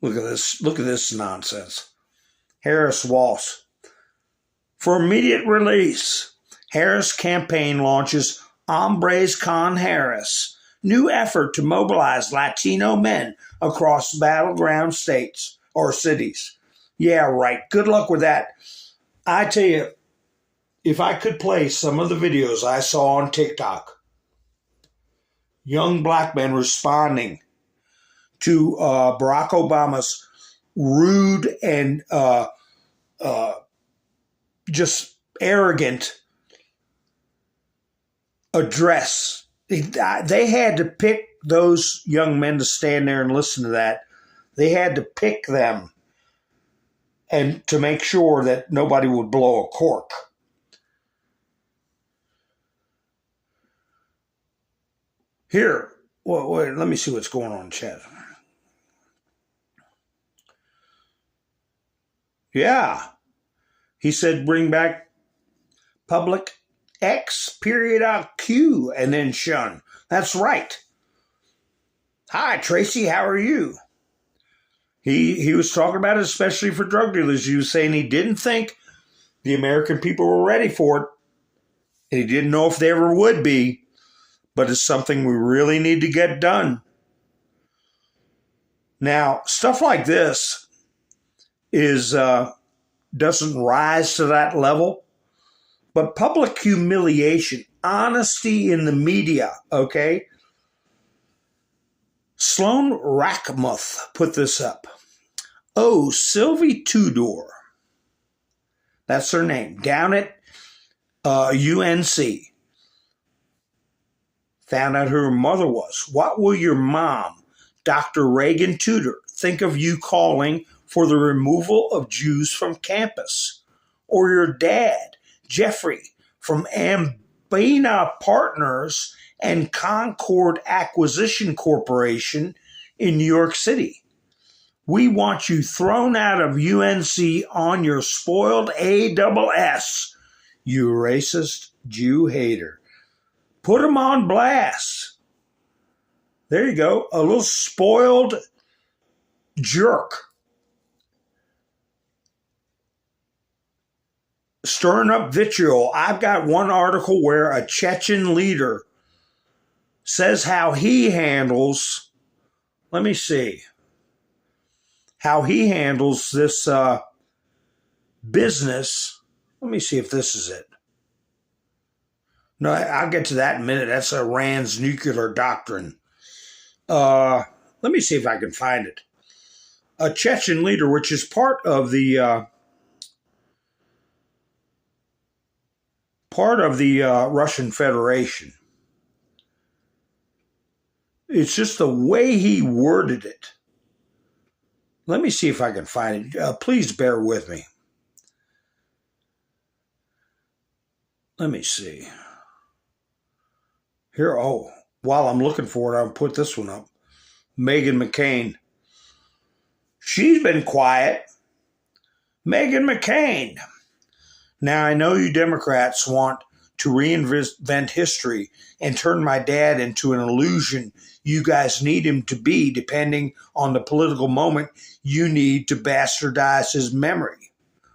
Look at this nonsense. Harris Walsh. For immediate release, Harris campaign launches Hombres con Harris, new effort to mobilize Latino men across battleground states or cities. Yeah, right. Good luck with that. I tell you, if I could play some of the videos I saw on TikTok, young black men responding to Barack Obama's rude and just arrogant address. They had to pick those young men to stand there and listen to that. They had to pick them and to make sure that nobody would blow a cork. Here, wait, let me see what's going on in chat. Yeah. He said bring back public X period out Q and then shun. That's right. Hi, Tracy. How are you? He was talking about it, especially for drug dealers. He was saying he didn't think the American people were ready for it. And he didn't know if they ever would be. But it's something we really need to get done. Now, stuff like this doesn't rise to that level. But public humiliation, honesty in the media, okay? Sloan Rackmuth put this up. Oh, Sylvie Tudor, that's her name, down at UNC, found out who her mother was. What will your mom, Dr. Reagan Tudor, think of you calling for the removal of Jews from campus? Or your dad, Jeffrey, from Ambina Partners and Concord Acquisition Corporation in New York City. We want you thrown out of UNC on your spoiled ASS, you racist Jew hater. Put them on blast. There you go, a little spoiled jerk. Stirring up vitriol. I've got one article where a Chechen leader says how he handles, let me see, how he handles this business. Let me see if this is it. No, I'll get to that in a minute. That's Iran's nuclear doctrine. Let me see if I can find it. A Chechen leader, which is part of the Russian Federation. It's just the way he worded it. Let me see if I can find it. Please bear with me. Let me see. Here, while I'm looking for it, I'll put this one up. Meghan McCain. She's been quiet. Meghan McCain. Now, I know you Democrats want to reinvent history and turn my dad into an illusion you guys need him to be, depending on the political moment you need to bastardize his memory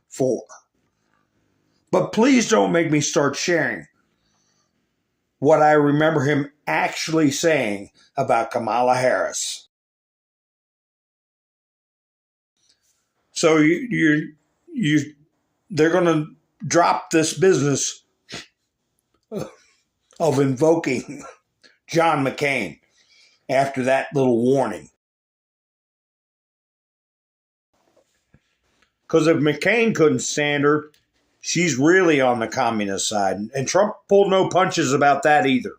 for. But please don't make me start sharing what I remember him actually saying about Kamala Harris. So they're going to drop this business of invoking John McCain after that little warning. Because if McCain couldn't stand her, she's really on the communist side. And Trump pulled no punches about that either,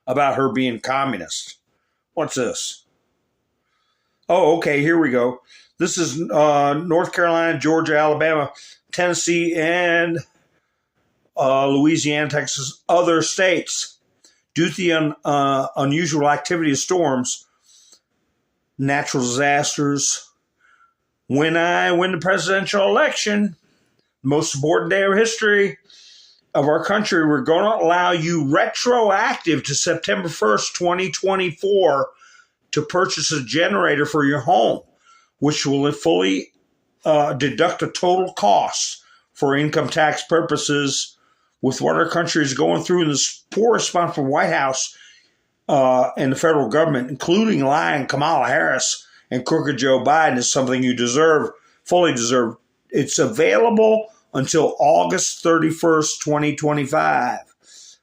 about her being communist. What's this? Oh, okay, here we go. This is North Carolina, Georgia, Alabama, Tennessee, and Louisiana, Texas, other states. Due to the unusual activity of storms, natural disasters, when I win the presidential election, the most important day of history of our country, we're going to allow you retroactive to September 1st, 2024 to purchase a generator for your home, which will fully deduct the total cost for income tax purposes. With what our country is going through in this poor response from the White House and the federal government, including lying Kamala Harris and crooked Joe Biden, is something you deserve, fully deserve. It's available until August 31st, 2025.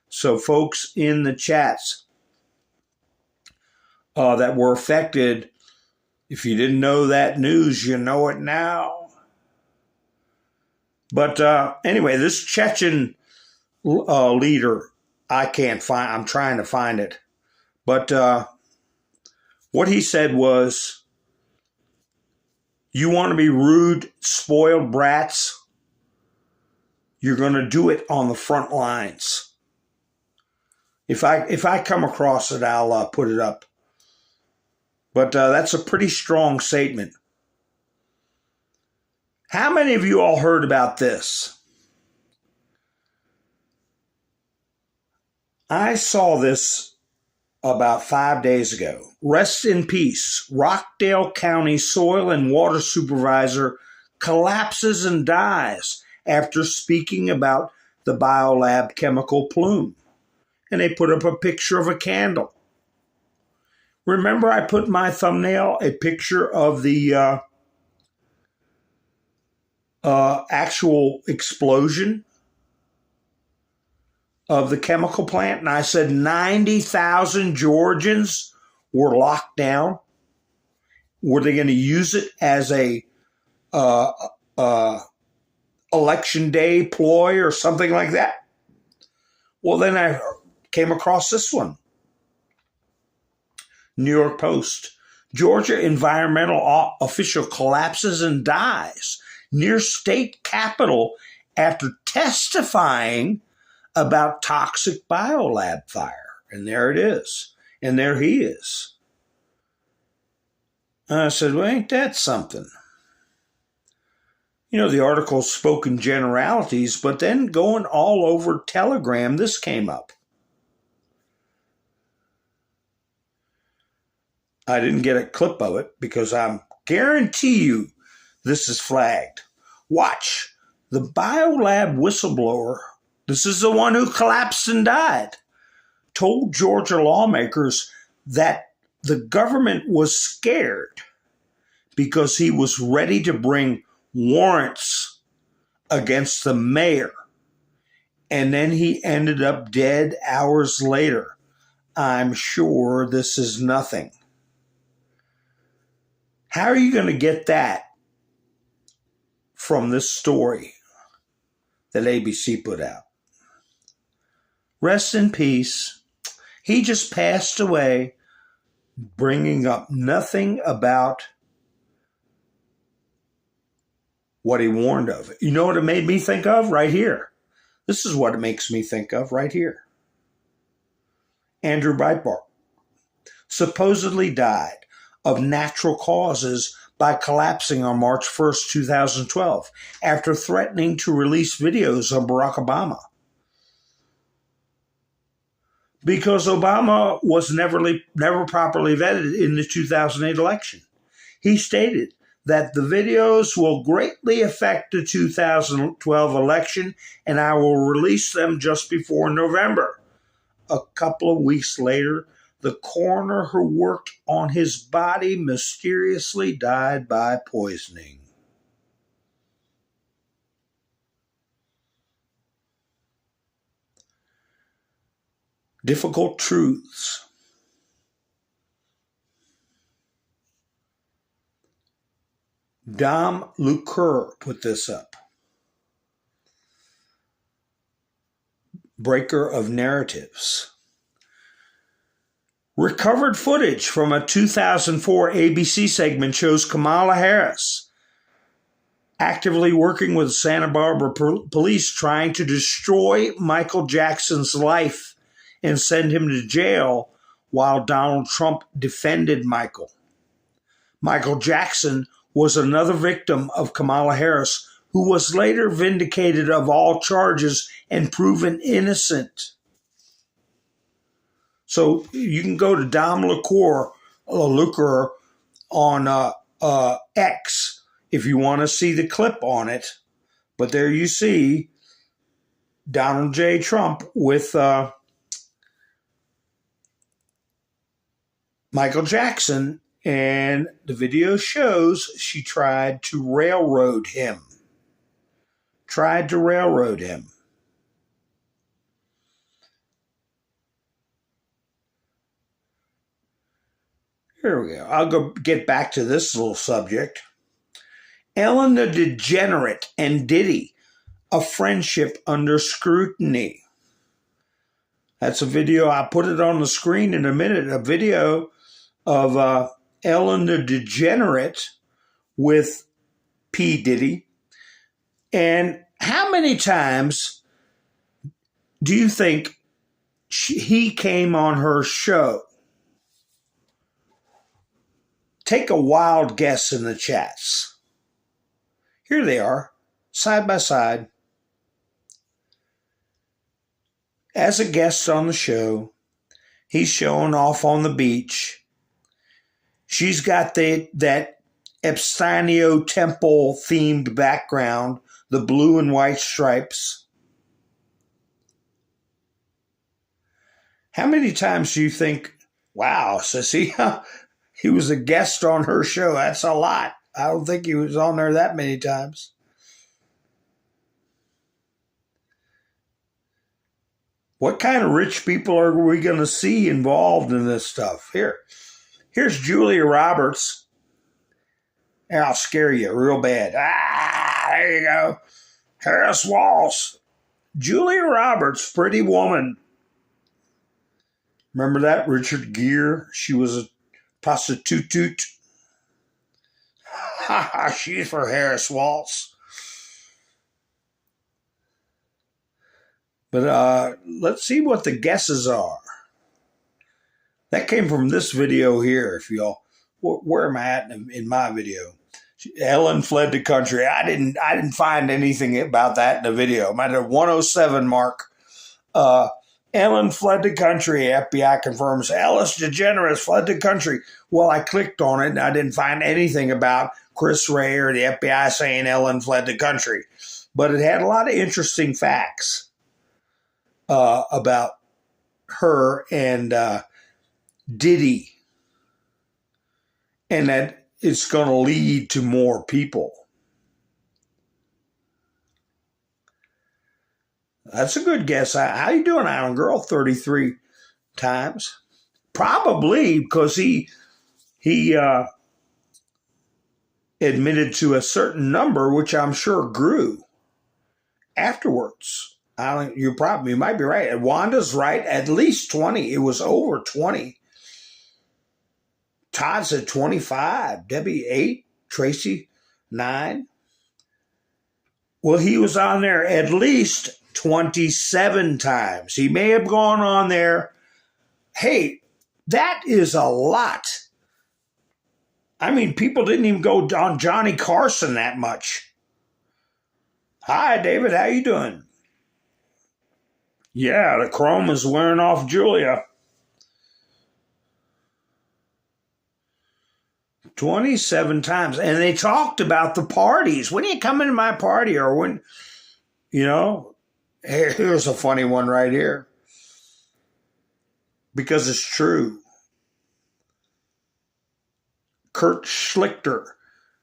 So folks in the chats that were affected, if you didn't know that news, you know it now. But anyway, this Chechen leader, I can't find, I'm trying to find it. But what he said was, you want to be rude, spoiled brats? You're going to do it on the front lines. If I come across it, I'll put it up. But that's a pretty strong statement. How many of you all heard about this? I saw this about 5 days ago. Rest in peace. Rockdale County Soil and Water Supervisor collapses and dies after speaking about the biolab chemical plume. And they put up a picture of a candle. Remember, I put in my thumbnail a picture of the actual explosion of the chemical plant, and I said 90,000 Georgians were locked down. Were they going to use it as a election day ploy or something like that? Well, then I came across this one. New York Post. Georgia environmental official collapses and dies near state capitol after testifying about toxic biolab fire. And there it is. And there he is. And I said, well, ain't that something? You know, the article spoke in generalities, but then going all over Telegram, this came up. I didn't get a clip of it because I guarantee you this is flagged. Watch. The biolab whistleblower, this is the one who collapsed and died, told Georgia lawmakers that the government was scared because he was ready to bring warrants against the mayor. And then he ended up dead hours later. I'm sure this is nothing. How are you going to get that from this story that ABC put out? Rest in peace. He just passed away, bringing up nothing about what he warned of. You know what it made me think of? Right here. This is what it makes me think of right here. Andrew Breitbart supposedly died of natural causes by collapsing on March 1st, 2012, after threatening to release videos of Barack Obama. Because Obama was never properly vetted in the 2008 election. He stated that the videos will greatly affect the 2012 election, and I will release them just before November. A couple of weeks later, the coroner who worked on his body mysteriously died by poisoning. Difficult truths. Dom Luker put this up. Breaker of narratives. Recovered footage from a 2004 ABC segment shows Kamala Harris actively working with Santa Barbara police trying to destroy Michael Jackson's life and send him to jail while Donald Trump defended Michael. Michael Jackson was another victim of Kamala Harris, who was later vindicated of all charges and proven innocent. So you can go to Dom Luker on X if you want to see the clip on it. But there you see Donald J. Trump with Michael Jackson, and the video shows she tried to railroad him. Here we go. I'll go get back to this little subject. Ellen the DeGenerate and Diddy, a friendship under scrutiny. That's a video. I'll put it on the screen in a minute. A video of Ellen the DeGenerate with P. Diddy. And how many times do you think he came on her show? Take a wild guess in the chats. Here they are, side by side. As a guest on the show, he's showing off on the beach. She's got that Epstein temple themed background, the blue and white stripes. How many times do you think, wow, sissy, he was a guest on her show? That's a lot. I don't think he was on there that many times. What kind of rich people are we going to see involved in this stuff? Here's Julia Roberts. And I'll scare you real bad. There you go. Harris Walsh. Julia Roberts, Pretty Woman. Remember that? Richard Gere. She was a prostitute. She's for Harris Walsh. But let's see what the guesses are. That came from this video here. If y'all, where am I at in my video? Ellen fled the country. I didn't find anything about that in the video. I'm at a 107 mark. Ellen fled the country. FBI confirms Ellis DeGeneres fled the country. Well, I clicked on it and I didn't find anything about Chris Wray or the FBI saying Ellen fled the country. But it had a lot of interesting facts about her and Diddy. And that it's going to lead to more people. That's a good guess. How you doing, Island Girl? 33 times. Probably because he admitted to a certain number, which I'm sure grew afterwards. You might be right. Wanda's right. At least 20. It was over 20. Todd said 25. Debbie 8. Tracy 9. Well, he was on there at least 27 times. He may have gone on there. Hey, that is a lot. I mean, people didn't even go on Johnny Carson that much. Hi, David. How you doing? Yeah, the chrome is wearing off Julia. 27 times. And they talked about the parties. When are you coming to my party? Or when, here's a funny one right here. Because it's true. Kurt Schlichter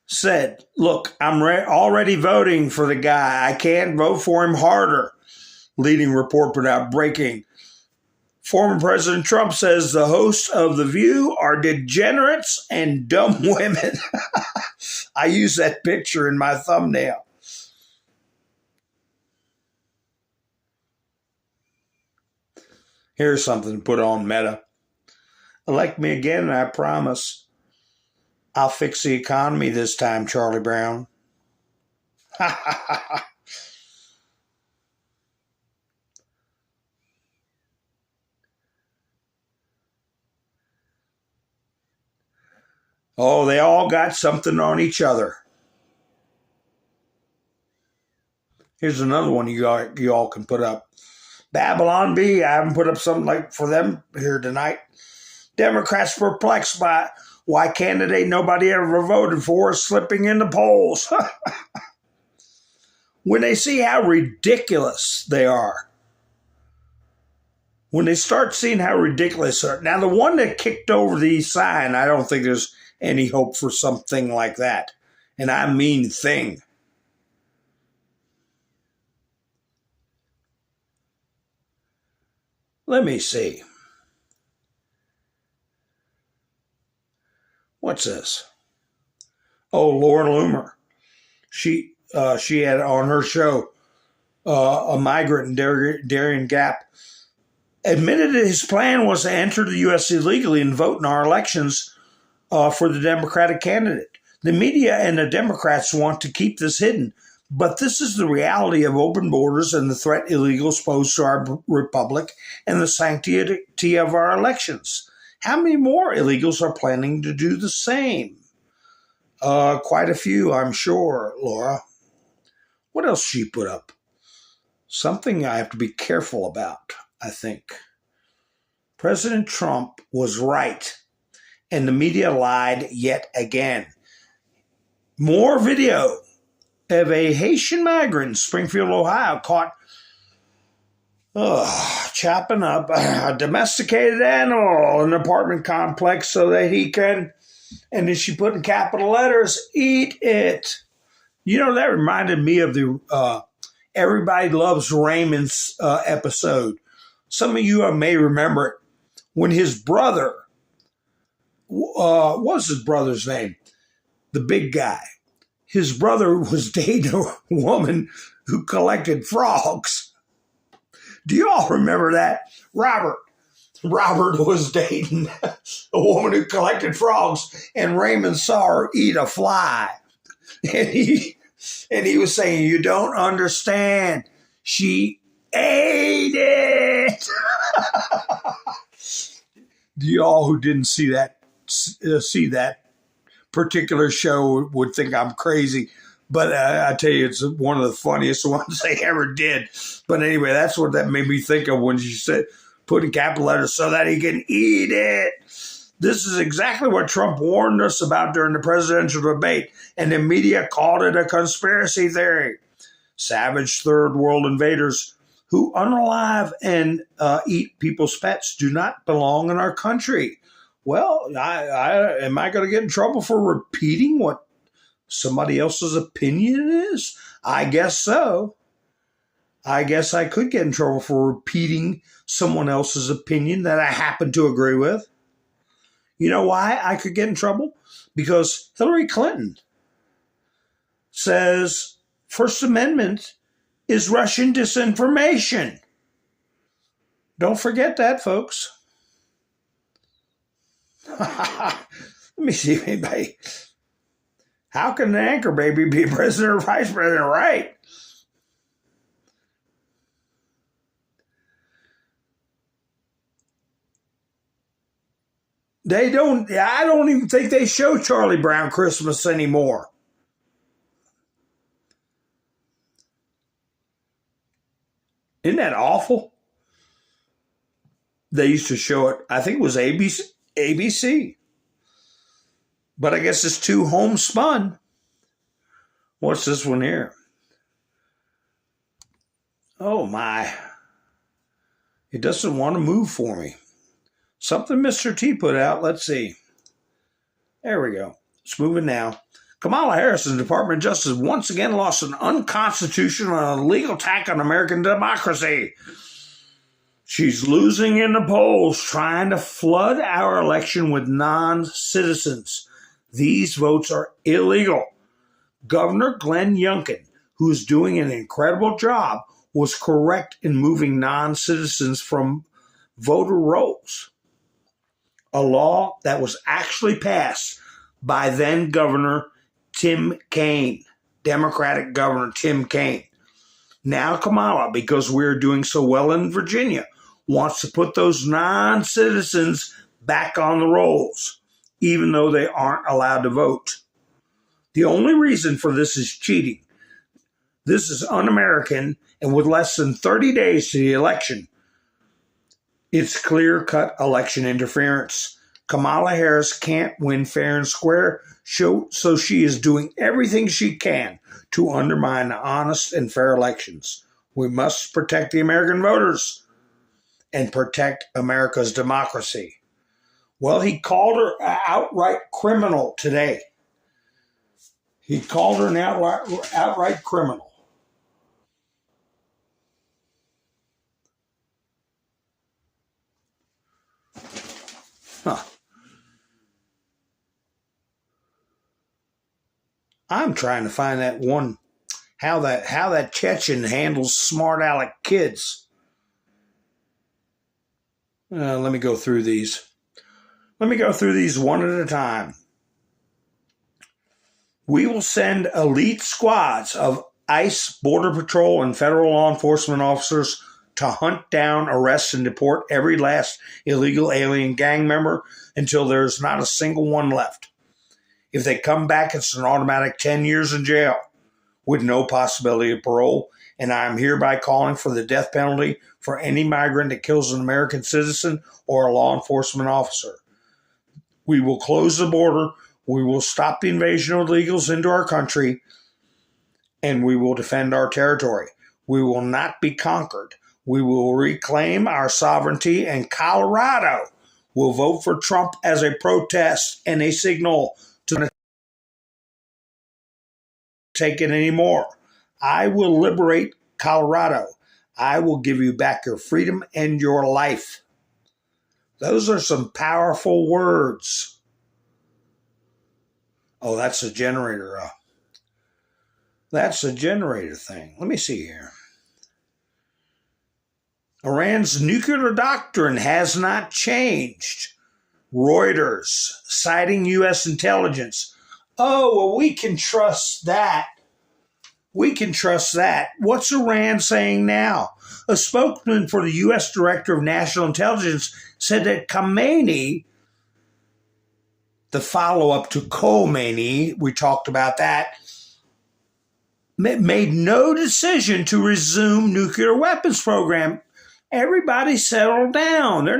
said, look, I'm already voting for the guy. I can't vote for him harder. Leading report put out breaking. Former President Trump says the hosts of The View are degenerates and dumb women. I use that picture in my thumbnail. Here's something to put on Meta. Elect me again, and I promise I'll fix the economy this time, Charlie Brown. Oh, they all got something on each other. Here's another one you all can put up. Babylon Bee, I haven't put up something like for them here tonight. Democrats perplexed by why candidate nobody ever voted for is slipping in the polls. When they see how ridiculous they are. When they start seeing how ridiculous they are. Now, the one that kicked over the sign, I don't think there's any hope for something like that. And I mean thing. Let me see. What's this? Oh, Lauren Loomer. She had on her show a migrant in Darien Gap admitted that his plan was to enter the U.S. illegally and vote in our elections for the Democratic candidate. The media and the Democrats want to keep this hidden, but this is the reality of open borders and the threat illegals pose to our republic and the sanctity of our elections. How many more illegals are planning to do the same? Quite a few, I'm sure, Laura. What else she put up? Something I have to be careful about, I think. President Trump was right, and the media lied yet again. More video of a Haitian migrant in Springfield, Ohio, caught chopping up a domesticated animal in an apartment complex so that he can, and then she put in capital letters, eat it. You know, that reminded me of the Everybody Loves Raymond's episode. Some of you may remember it. When his brother, what was his brother's name? The big guy. His brother was dating a woman who collected frogs. Do you all remember that? Robert was dating a woman who collected frogs, and Raymond saw her eat a fly. And he was saying, you don't understand. She ate it. You all who didn't see that particular show would think I'm crazy. But I tell you, it's one of the funniest ones they ever did. But anyway, that's what that made me think of when she said, put in capital letters so that he can eat it. This is exactly what Trump warned us about during the presidential debate, and the media called it a conspiracy theory. Savage third world invaders who unalive and eat people's pets do not belong in our country. Well, am I going to get in trouble for repeating what somebody else's opinion is? I guess so. I guess I could get in trouble for repeating someone else's opinion that I happen to agree with. You know why I could get in trouble? Because Hillary Clinton says First Amendment is Russian disinformation. Don't forget that, folks. Let me see if anybody. How can an anchor baby be president or vice president? Right. I don't even think they show Charlie Brown Christmas anymore. Isn't that awful? They used to show it, I think it was ABC. But I guess it's too homespun. What's this one here? Oh my. It doesn't want to move for me. Something Mr. T put out. Let's see. There we go. It's moving now. Kamala Harris's Department of Justice once again lost an unconstitutional and illegal attack on American democracy. She's losing in the polls, trying to flood our election with non-citizens. These votes are illegal. Governor Glenn Youngkin, who's doing an incredible job, was correct in moving non-citizens from voter rolls, a law that was actually passed by then Governor Tim Kaine, Democratic Governor Tim Kaine. Now Kamala, because we're doing so well in Virginia, wants to put those non-citizens back on the rolls, even though they aren't allowed to vote. The only reason for this is cheating. This is un-American, and with less than 30 days to the election, it's clear-cut election interference. Kamala Harris can't win fair and square, so she is doing everything she can to undermine honest and fair elections. We must protect the American voters and protect America's democracy. Well, he called her an outright criminal today. He called her an outright criminal. Huh. I'm trying to find that one, how that Chechen handles smart aleck kids. Let me go through these. Let me go through these one at a time. We will send elite squads of ICE, Border Patrol, and federal law enforcement officers to hunt down, arrest, and deport every last illegal alien gang member until there's not a single one left. If they come back, it's an automatic 10 years in jail with no possibility of parole, and I am hereby calling for the death penalty for any migrant that kills an American citizen or a law enforcement officer. We will close the border. We will stop the invasion of illegals into our country, and we will defend our territory. We will not be conquered. We will reclaim our sovereignty, and Colorado will vote for Trump as a protest and a signal to not take it anymore. I will liberate Colorado. I will give you back your freedom and your life. Those are some powerful words. Oh, that's a generator. That's a generator thing. Let me see here. Iran's nuclear doctrine has not changed. Reuters, citing U.S. intelligence. Oh, well, we can trust that. We can trust that. What's Iran saying now? A spokesman for the U.S. Director of National Intelligence said that Khamenei, the follow-up to Khomeini, we talked about that, made no decision to resume nuclear weapons program. Everybody settle down. They're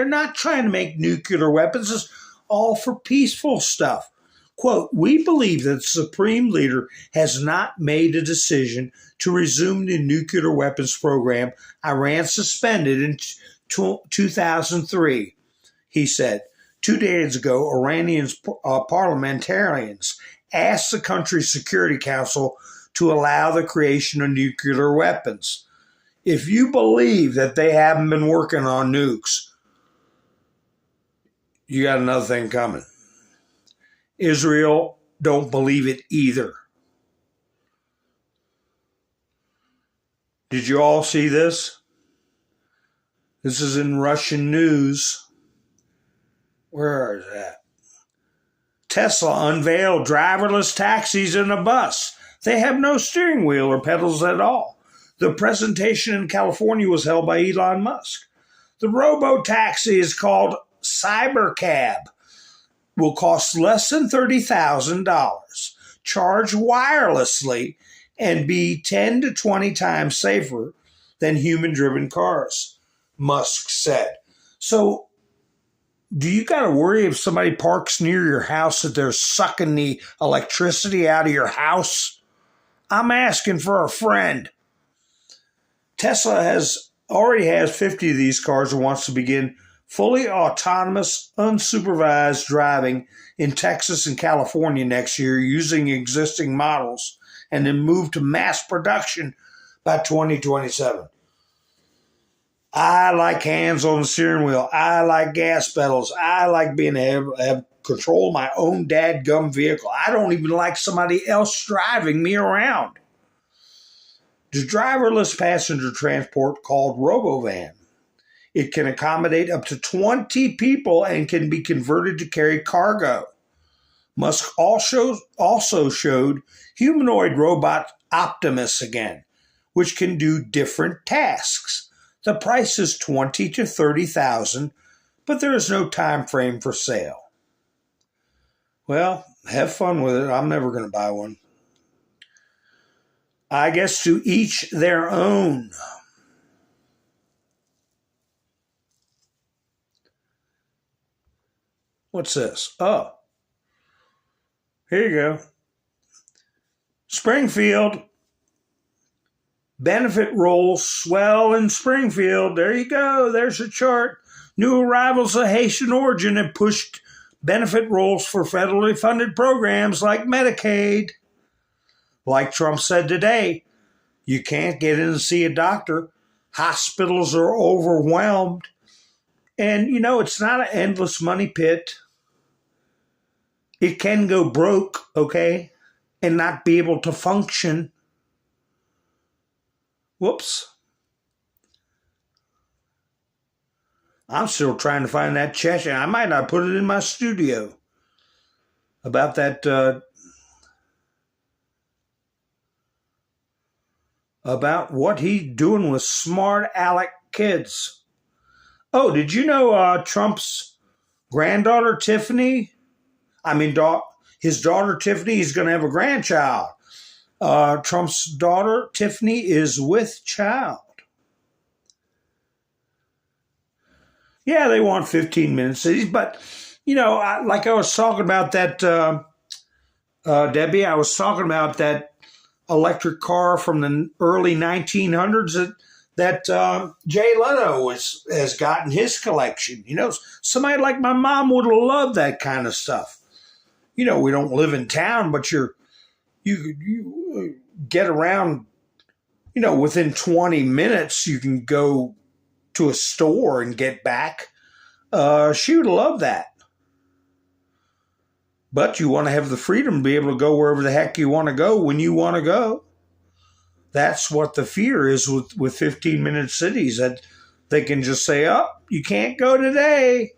not trying to make nuclear weapons. It's all for peaceful stuff. Quote, we believe that the Supreme Leader has not made a decision to resume the nuclear weapons program Iran suspended in 2003, he said. 2 days ago, Iranian parliamentarians asked the country's Security Council to allow the creation of nuclear weapons. If you believe that they haven't been working on nukes, you got another thing coming. Israel don't believe it either. Did you all see this? This is in Russian news. Where is that? Tesla unveiled driverless taxis in a bus. They have no steering wheel or pedals at all. The presentation in California was held by Elon Musk. The robo-taxi is called Cybercab. Will cost less than $30,000, charge wirelessly, and be 10 to 20 times safer than human-driven cars, Musk said. So, do you got to worry if somebody parks near your house that they're sucking the electricity out of your house? I'm asking for a friend. Tesla already has 50 of these cars and wants to begin fully autonomous, unsupervised driving in Texas and California next year using existing models and then move to mass production by 2027. I like hands on the steering wheel. I like gas pedals. I like being able to have control of my own dadgum vehicle. I don't even like somebody else driving me around. The driverless passenger transport called RoboVan. It can accommodate up to 20 people and can be converted to carry cargo. Musk also showed humanoid robot Optimus again, which can do different tasks. The price is $20,000 to $30,000, but there is no time frame for sale. Well, have fun with it. I'm never going to buy one. I guess to each their own. What's this? Oh, here you go. Springfield. Benefit rolls swell in Springfield. There you go. There's a chart. New arrivals of Haitian origin have pushed benefit rolls for federally funded programs like Medicaid. Like Trump said today, you can't get in and see a doctor. Hospitals are overwhelmed. And, you know, it's not an endless money pit. It can go broke, okay, and not be able to function. Whoops. I'm still trying to find that Cheshire. I might not put it in my studio. About that, about what he's doing with smart aleck kids. Oh, did you know Trump's granddaughter, Tiffany? His daughter, Tiffany, is going to have a grandchild. Trump's daughter, Tiffany, is with child. Yeah, they want 15-minute cities, but, you know, like I was talking about that, Debbie, I was talking about that electric car from the early 1900s that Jay Leno has got in his collection. You know, somebody like my mom would have loved that kind of stuff. You know, we don't live in town, but you get around, you know, within 20 minutes, you can go to a store and get back. She would love that. But you want to have the freedom to be able to go wherever the heck you want to go when you want to go. That's what the fear is with 15-minute cities, that they can just say, oh, you can't go today.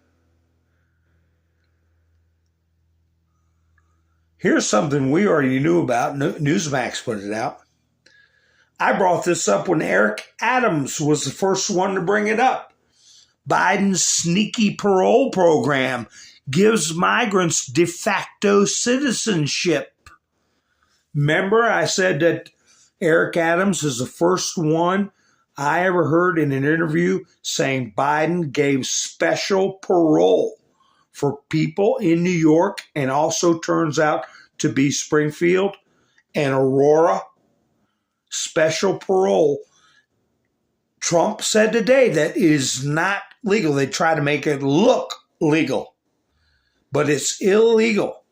Here's something we already knew about. Newsmax put it out. I brought this up when Eric Adams was the first one to bring it up. Biden's sneaky parole program gives migrants de facto citizenship. Remember, I said that Eric Adams is the first one I ever heard in an interview saying Biden gave special parole for people in New York, and also turns out to be Springfield and Aurora. Special parole. Trump said today that it is not legal. They try to make it look legal, but it's illegal.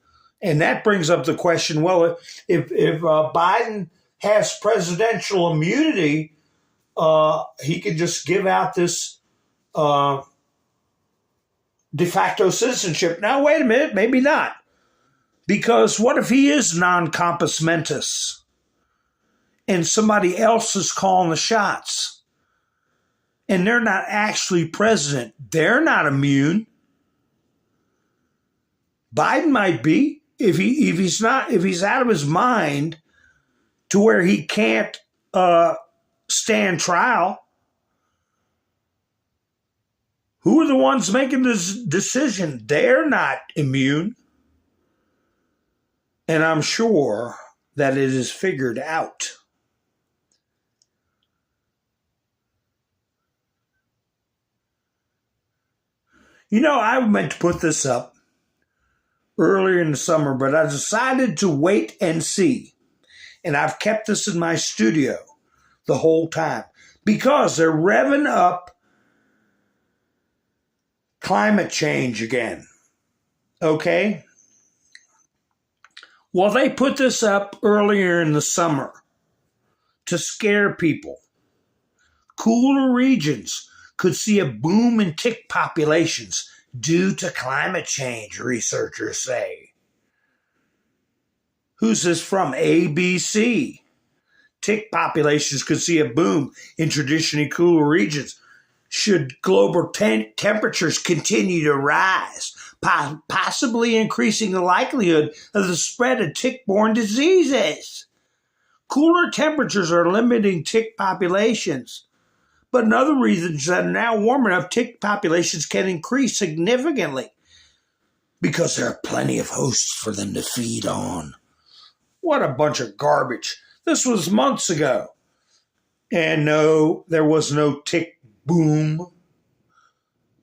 And that brings up the question, well, if Biden has presidential immunity, he could just give out this de facto citizenship. Now, wait a minute, maybe not. Because what if he is non-compos mentis and somebody else is calling the shots and they're not actually president? They're not immune. Biden might be if he's out of his mind to where he can't stand trial. Who are the ones making this decision? They're not immune. And I'm sure that it is figured out. You know, I meant to put this up earlier in the summer, but I decided to wait and see. And I've kept this in my studio the whole time because they're revving up climate change again. Okay? Well, they put this up earlier in the summer to scare people. Cooler regions could see a boom in tick populations due to climate change, researchers say. Who's this from? ABC. Tick populations could see a boom in traditionally cooler regions should global temperatures continue to rise, possibly increasing the likelihood of the spread of tick-borne diseases. Cooler temperatures are limiting tick populations, but in other regions that are now warm enough, tick populations can increase significantly because there are plenty of hosts for them to feed on. What a bunch of garbage. This was months ago. And no, there was no tick boom.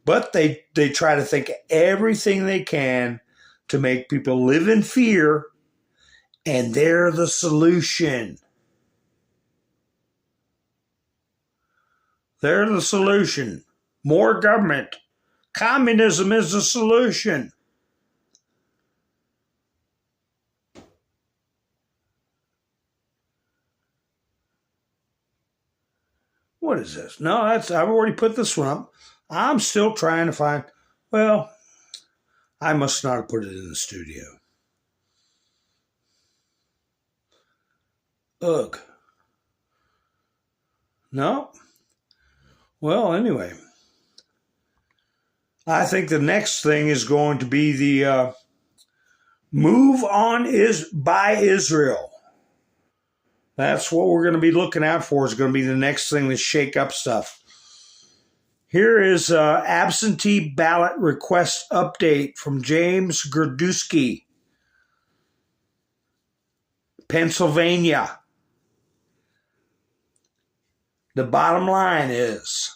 But they try to think of everything they can to make people live in fear, and they're the solution. They're the solution. More government. Communism is the solution. What is this? No, I've already put this one up. I'm still trying to find, well, I must not have put it in the studio. Ugh. No. Well, anyway. I think the next thing is going to be the move on by Israel. That's what we're going to be looking out for. Is going to be the next thing to shake up stuff. Here is absentee ballot request update from James Gerdusky, Pennsylvania. The bottom line is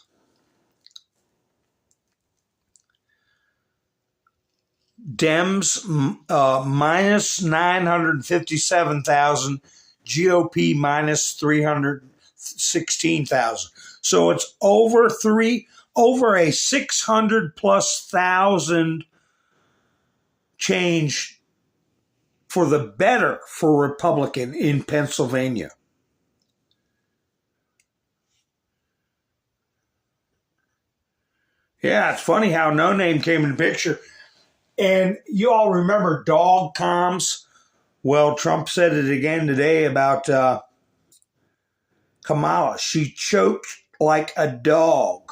Dems minus 957,000, GOP minus 316,000. So it's over a 600 plus thousand change for the better for Republican in Pennsylvania. Yeah, it's funny how No Name came in the picture. And you all remember dog comms? Well, Trump said it again today about Kamala. She choked like a dog.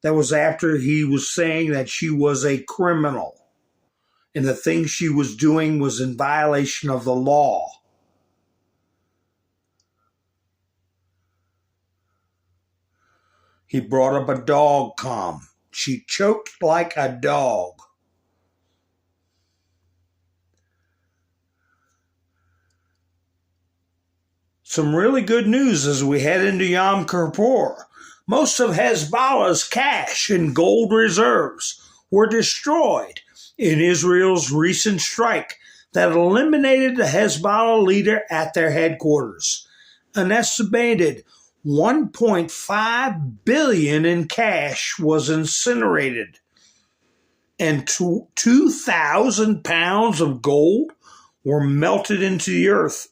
That was after he was saying that she was a criminal. And the thing she was doing was in violation of the law. He brought up a dog comm. She choked like a dog. Some really good news as we head into Yom Kippur. Most of Hezbollah's cash and gold reserves were destroyed in Israel's recent strike that eliminated the Hezbollah leader at their headquarters. An estimated $1.5 billion in cash was incinerated, and 2,000 pounds of gold were melted into the earth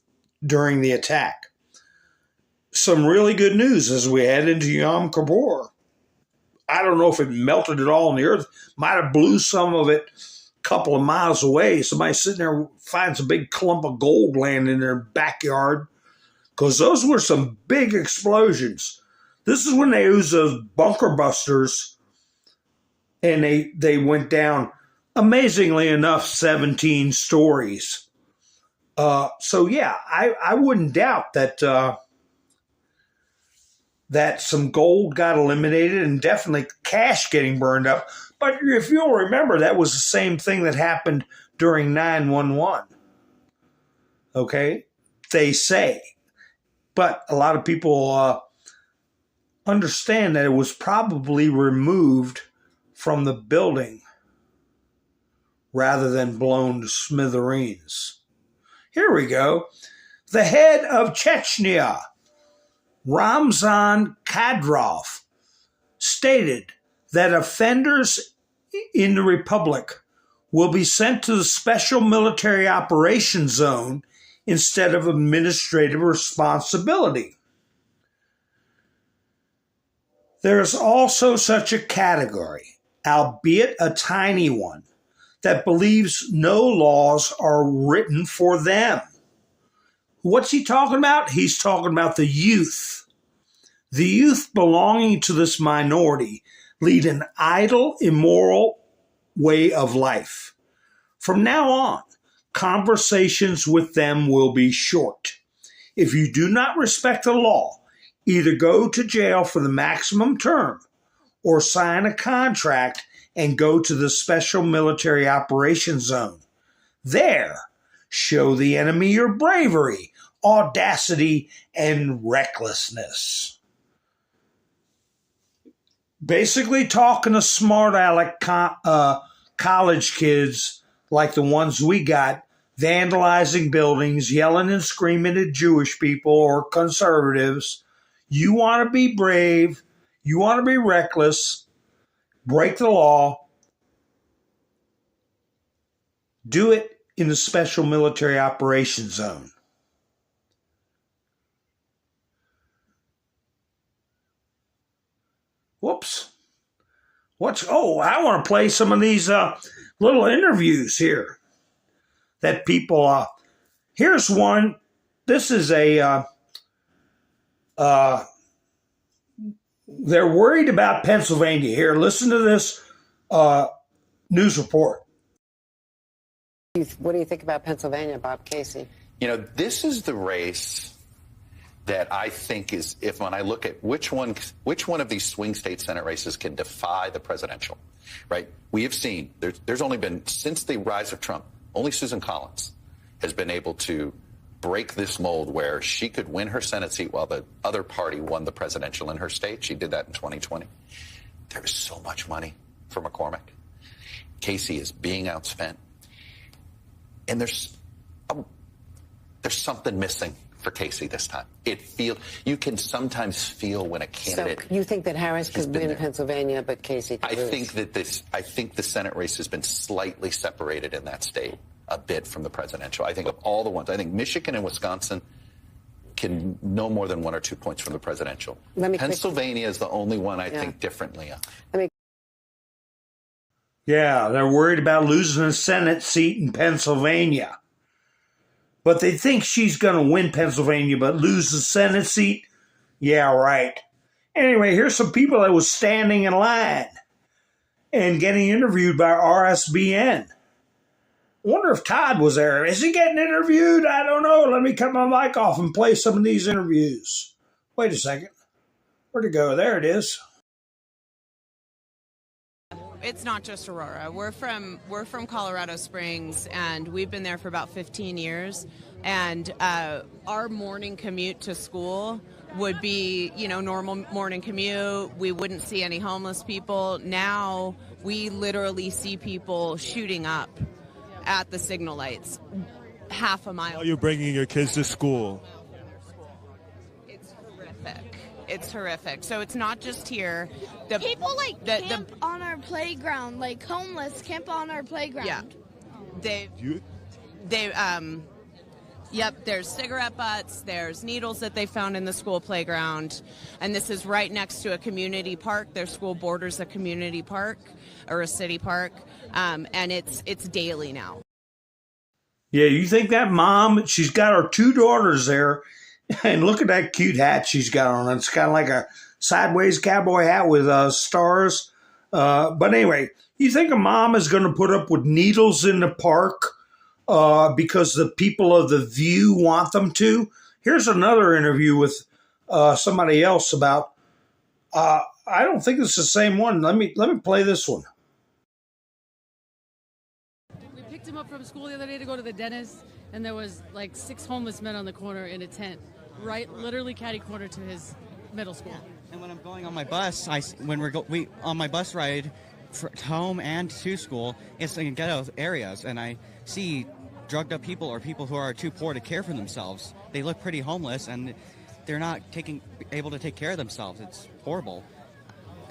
during the attack. Some really good news as we head into Yom Kippur. I don't know if it melted it all in the earth. Might have blew some of it a couple of miles away. Somebody sitting there finds a big clump of gold laying in their backyard. Because those were some big explosions. This is when they used those bunker busters. And they went down, amazingly enough, 17 stories. So yeah, I wouldn't doubt that that some gold got eliminated and definitely cash getting burned up. But if you'll remember, that was the same thing that happened during 9/11. Okay? They say. But a lot of people understand that it was probably removed from the building rather than blown to smithereens. Here we go. The head of Chechnya, Ramzan Kadyrov, stated that offenders in the republic will be sent to the Special Military Operations Zone instead of administrative responsibility. There is also such a category, albeit a tiny one, that believes no laws are written for them. What's he talking about? He's talking about the youth. The youth belonging to this minority lead an idle, immoral way of life. From now on, conversations with them will be short. If you do not respect the law, either go to jail for the maximum term or sign a contract and go to the Special Military Operations Zone. There, show the enemy your bravery, audacity, and recklessness. Basically talking to smart aleck college kids like the ones we got, vandalizing buildings, yelling and screaming at Jewish people or conservatives. You want to be brave, you want to be reckless, break the law, do it in the Special Military Operations Zone. Whoops. I want to play some of these little interviews here that people, here's one. This is they're worried about Pennsylvania here. Listen to this news report. What do you think about Pennsylvania, Bob Casey? You know, this is the race that I think is, when I look at which one of these swing state Senate races can defy the presidential, right? We have seen there's only been, since the rise of Trump, only Susan Collins has been able to break this mold where she could win her Senate seat while the other party won the presidential in her state. She did that in 2020. There is so much money for McCormick. Casey is being outspent. And there's something missing for Casey this time. You can sometimes feel when a candidate. So you think that Harris could win Pennsylvania, but Casey could lose? I think the Senate race has been slightly separated in that state a bit from the presidential. I think of all the ones, I think Michigan and Wisconsin can no more than 1 or 2 points from the presidential. Pennsylvania is the only one I think differently. Yeah, they're worried about losing a Senate seat in Pennsylvania. But they think she's going to win Pennsylvania but lose the Senate seat? Yeah, right. Anyway, here's some people that was standing in line and getting interviewed by RSBN. I wonder if Todd was there. Is he getting interviewed? I don't know. Let me cut my mic off and play some of these interviews. Wait a second. Where'd it go? There it is. It's not just Aurora. We're from Colorado Springs, and we've been there for about 15 years. And our morning commute to school would be, normal morning commute. We wouldn't see any homeless people. Now we literally see people shooting up at the signal lights, half a mile. Are you bringing your kids to school? It's horrific. It's horrific. So it's not just here. People camp on our playground, like homeless camp on our playground. Yeah. Yep, there's cigarette butts, there's needles that they found in the school playground, and this is right next to a community park. Their school borders a community park or a city park, and it's daily now. Yeah, you think that mom, she's got her 2 daughters there, and look at that cute hat she's got on. It's kind of like a sideways cowboy hat with stars. But anyway, you think a mom is going to put up with needles in the park because the people of the View want them to? Here's another interview with somebody else about, I don't think it's the same one. Let me play this one. We picked him up from school the other day to go to the dentist, and there was like 6 homeless men on the corner in a tent, right, literally catty corner to his middle school. Yeah. And when I'm going on my bus, on my bus ride home and to school, it's in ghetto areas, and I see drugged up people or people who are too poor to care for themselves. They look pretty homeless, and they're not able to take care of themselves. It's horrible.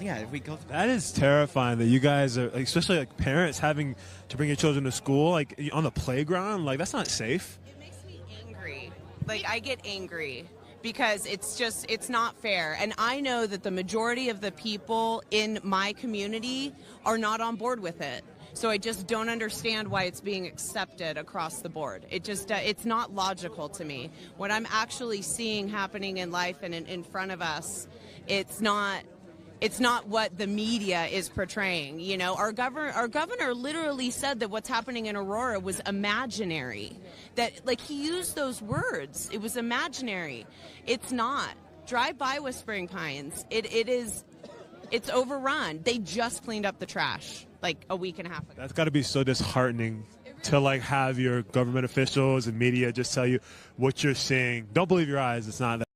Yeah, if we go. That is terrifying that you guys are, especially like parents, having to bring your children to school, like on the playground. Like, that's not safe. It makes me angry. Like, I get angry because it's not fair. And I know that the majority of the people in my community are not on board with it. So I just don't understand why it's being accepted across the board. It's not logical to me. What I'm actually seeing happening in life and in front of us, it's not what the media is portraying. You know, our governor literally said that what's happening in Aurora was imaginary. That, like, he used those words. It was imaginary. It's not. Drive by with Spring Pines. It's overrun. They just cleaned up the trash like a week and a half ago. That's got to be so disheartening to like have your government officials and media just tell you what you're seeing. Don't believe your eyes. It's not that.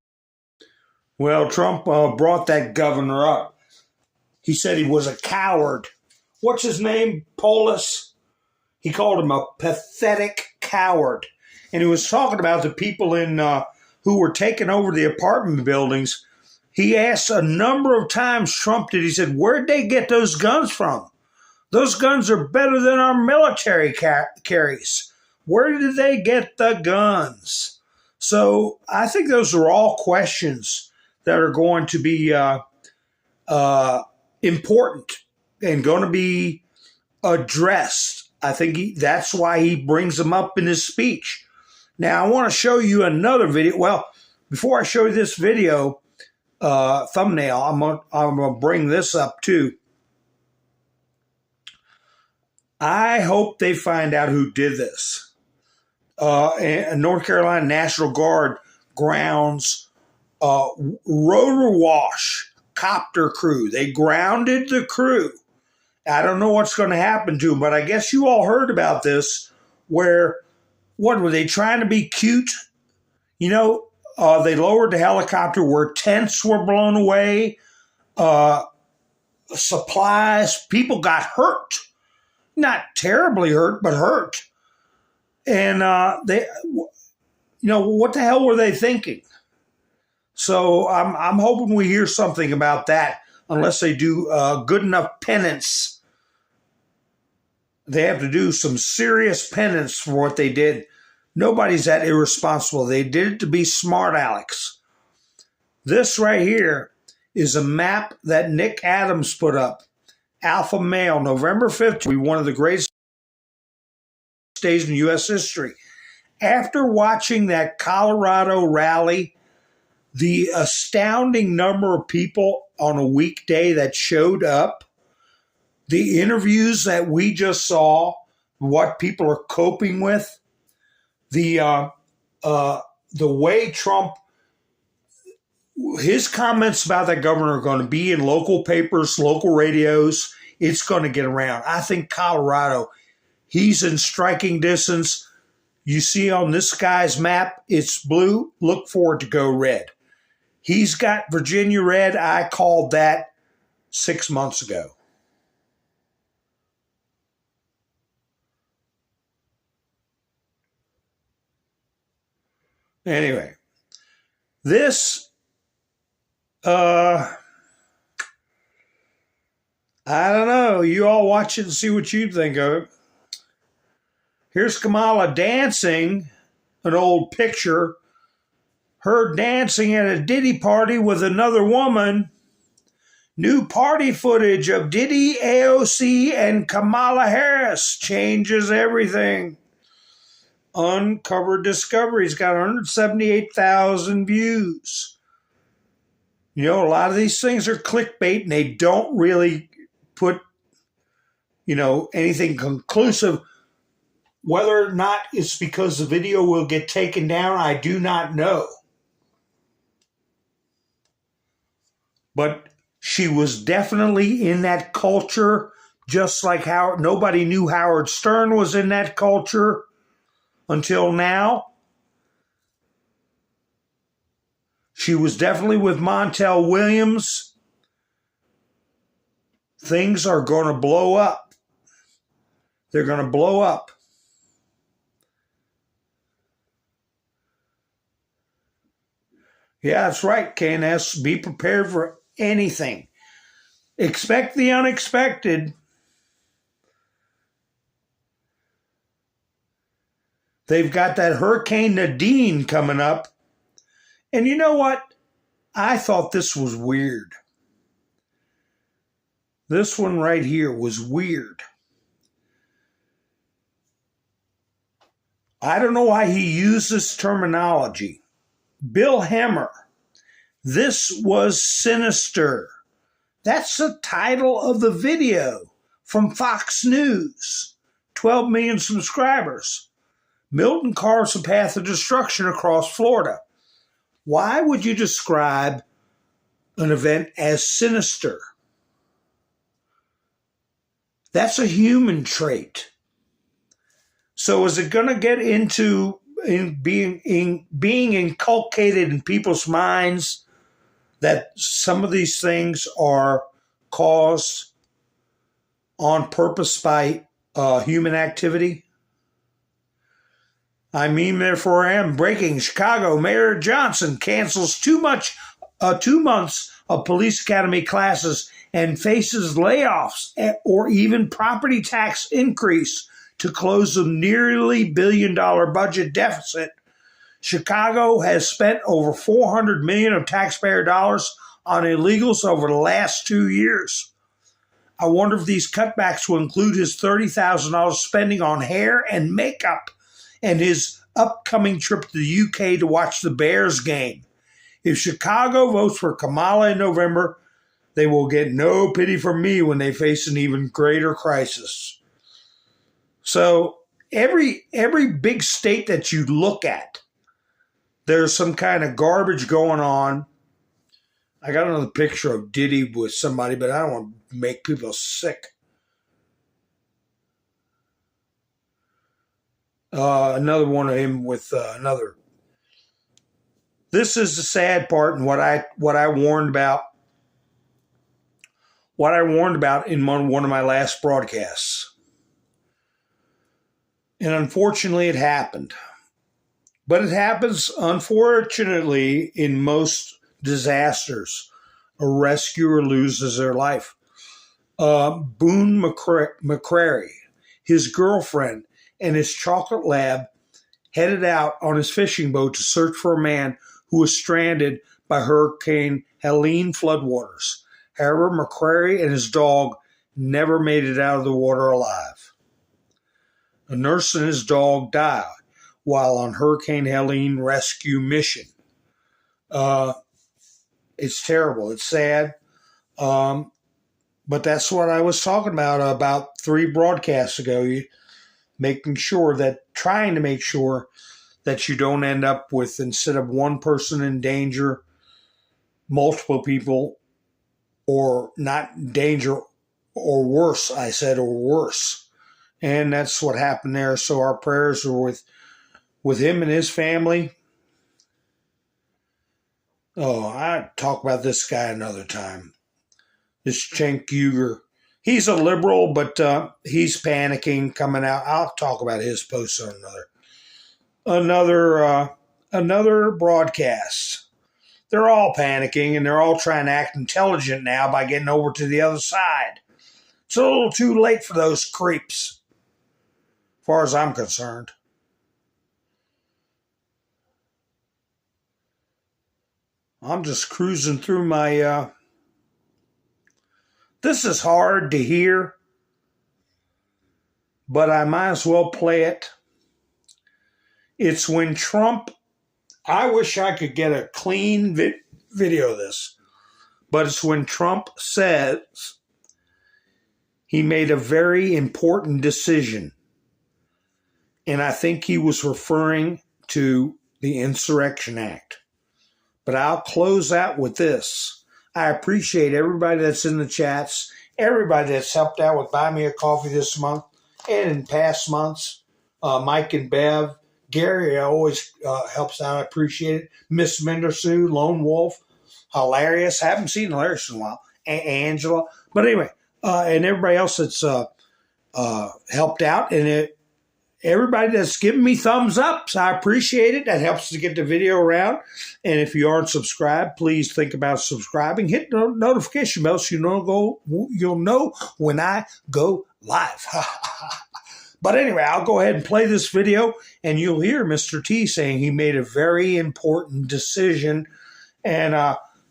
Well, Trump brought that governor up. He said he was a coward. What's his name? Polis. He called him a pathetic coward. And he was talking about the people who were taking over the apartment buildings. He asked a number of times, Trump did, he said, where'd they get those guns from? Those guns are better than our military carries. Where did they get the guns? So I think those are all questions that are going to be important and going to be addressed. I think that's why he brings them up in his speech. Now, I want to show you another video. Well, before I show you this video thumbnail, I'm going to bring this up too. I hope they find out who did this. North Carolina National Guard grounds rotor wash copter crew. They grounded the crew. I don't know what's going to happen to them, but I guess you all heard about this where, what were they trying to be cute? You know, they lowered the helicopter where tents were blown away, supplies, people got hurt. Not terribly hurt, but hurt. And what the hell were they thinking? So I'm hoping we hear something about that, unless they do good enough penance. They have to do some serious penance for what they did. Nobody's that irresponsible. They did it to be smart Alex. This right here is a map that Nick Adams put up. Alpha Male, November 5th, will be one of the greatest days in U.S. history. After watching that Colorado rally, the astounding number of people on a weekday that showed up, the interviews that we just saw, what people are coping with, the way Trump, his comments about that governor are going to be in local papers, local radios. It's going to get around. I think Colorado, he's in striking distance. You see on this guy's map, it's blue. Look for it to go red. He's got Virginia red. I called that 6 months ago. Anyway, this I don't know. You all watch it and see what you think of it. Here's Kamala dancing, an old picture. Her dancing at a Diddy party with another woman. New party footage of Diddy, AOC, and Kamala Harris changes everything. Uncovered Discovery's got 178,000 views. You know, a lot of these things are clickbait and they don't really put, anything conclusive. Whether or not it's because the video will get taken down, I do not know. But she was definitely in that culture, just like Howard. Nobody knew Howard Stern was in that culture until now. She was definitely with Montel Williams. Things are going to blow up. They're going to blow up. Yeah, that's right, KNS. Be prepared for anything. Expect the unexpected. They've got that Hurricane Nadine coming up. And you know what? I thought this was weird. This one right here was weird. I don't know why he used this terminology. Bill Hemmer. This was sinister. That's the title of the video from Fox News. 12 million subscribers. Milton carves a path of destruction across Florida. Why would you describe an event as sinister? That's a human trait. So is it going to get into being inculcated in people's minds that some of these things are caused on purpose by human activity? I mean, therefore, I am breaking. Chicago Mayor Johnson cancels 2 months of police academy classes and faces layoffs or even property tax increase to close a nearly $1 billion budget deficit. Chicago has spent over $400 million of taxpayer dollars on illegals over the last 2 years. I wonder if these cutbacks will include his $30,000 spending on hair and makeup and his upcoming trip to the UK to watch the Bears game. If Chicago votes for Kamala in November, they will get no pity from me when they face an even greater crisis. So every big state that you look at, there's some kind of garbage going on. I got another picture of Diddy with somebody, but I don't want to make people sick. Another one of him with another. This is the sad part, and what I warned about. What I warned about in one of my last broadcasts. And unfortunately, it happened. But it happens, unfortunately, in most disasters. A rescuer loses their life. Boone McCrary, his girlfriend, and his chocolate lab headed out on his fishing boat to search for a man who was stranded by Hurricane Helene floodwaters. However, McCrary and his dog never made it out of the water alive. A nurse and his dog died while on Hurricane Helene rescue mission. It's terrible. It's sad. But that's what I was talking about 3 broadcasts ago. Trying to make sure that you don't end up with, instead of one person in danger, multiple people, or not in danger, or worse, I said, or worse. And that's what happened there. So our prayers are with him and his family. Oh, I'll talk about this guy another time. This Cenk Uygur. He's a liberal, but he's panicking coming out. I'll talk about his posts on another broadcast. They're all panicking, and they're all trying to act intelligent now by getting over to the other side. It's a little too late for those creeps, as far as I'm concerned. I'm just cruising through my... This is hard to hear, but I might as well play it. It's when Trump... I wish I could get a clean video of this, but it's when Trump says he made a very important decision. And I think he was referring to the Insurrection Act. But I'll close out with this. I appreciate everybody that's in the chats, everybody that's helped out with Buy Me a Coffee this month and in past months. Mike and Bev, Gary always helps out. I appreciate it. Miss Mendersu, Lone Wolf, Hilarious. Haven't seen Hilarious in a while. Angela. But anyway, and everybody else that's helped out. And everybody that's given me thumbs ups, I appreciate it. That helps to get the video around. And if you aren't subscribed, please think about subscribing. Hit the notification bell so you'll know when I go live. But anyway, I'll go ahead and play this video, and you'll hear Mr. T saying he made a very important decision. And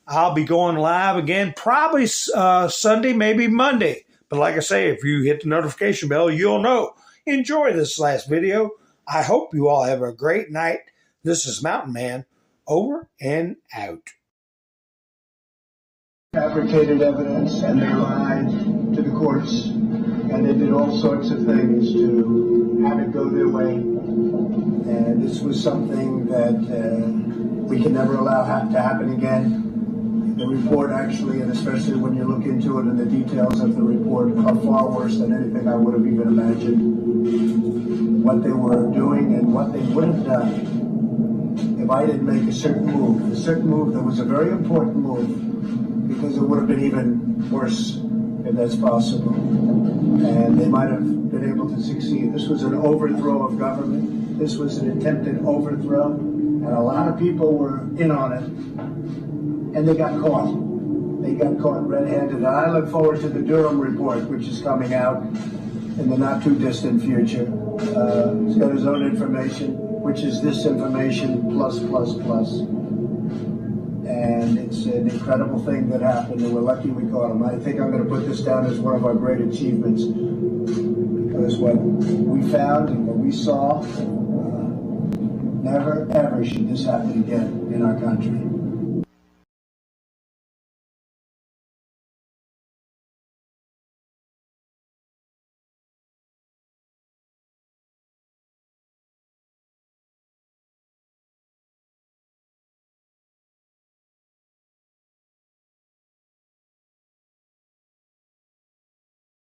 I'll be going live again probably Sunday, maybe Monday. But like I say, if you hit the notification bell, you'll know. Enjoy this last video. I hope you all have a great night. This is Mountain Man, over and out. Fabricated evidence, and they lied to the courts, and they did all sorts of things to have it go their way. And this was something that we can never allow to happen again. The report actually, and especially when you look into it, and the details of the report are far worse than anything I would have even imagined. What they were doing and what they would have done if I didn't make a certain move that was a very important move, because it would have been even worse if that's possible. And they might have been able to succeed. This was an overthrow of government. This was an attempted overthrow, and a lot of people were in on it, and they got caught. They got caught red-handed. And I look forward to the Durham report, which is coming out in the not-too-distant future. He's got his own information, which is this information plus. And it's an incredible thing that happened, and we're lucky we caught him. I think I'm going to put this down as one of our great achievements, because what we found and what we saw, never, ever should this happen again in our country.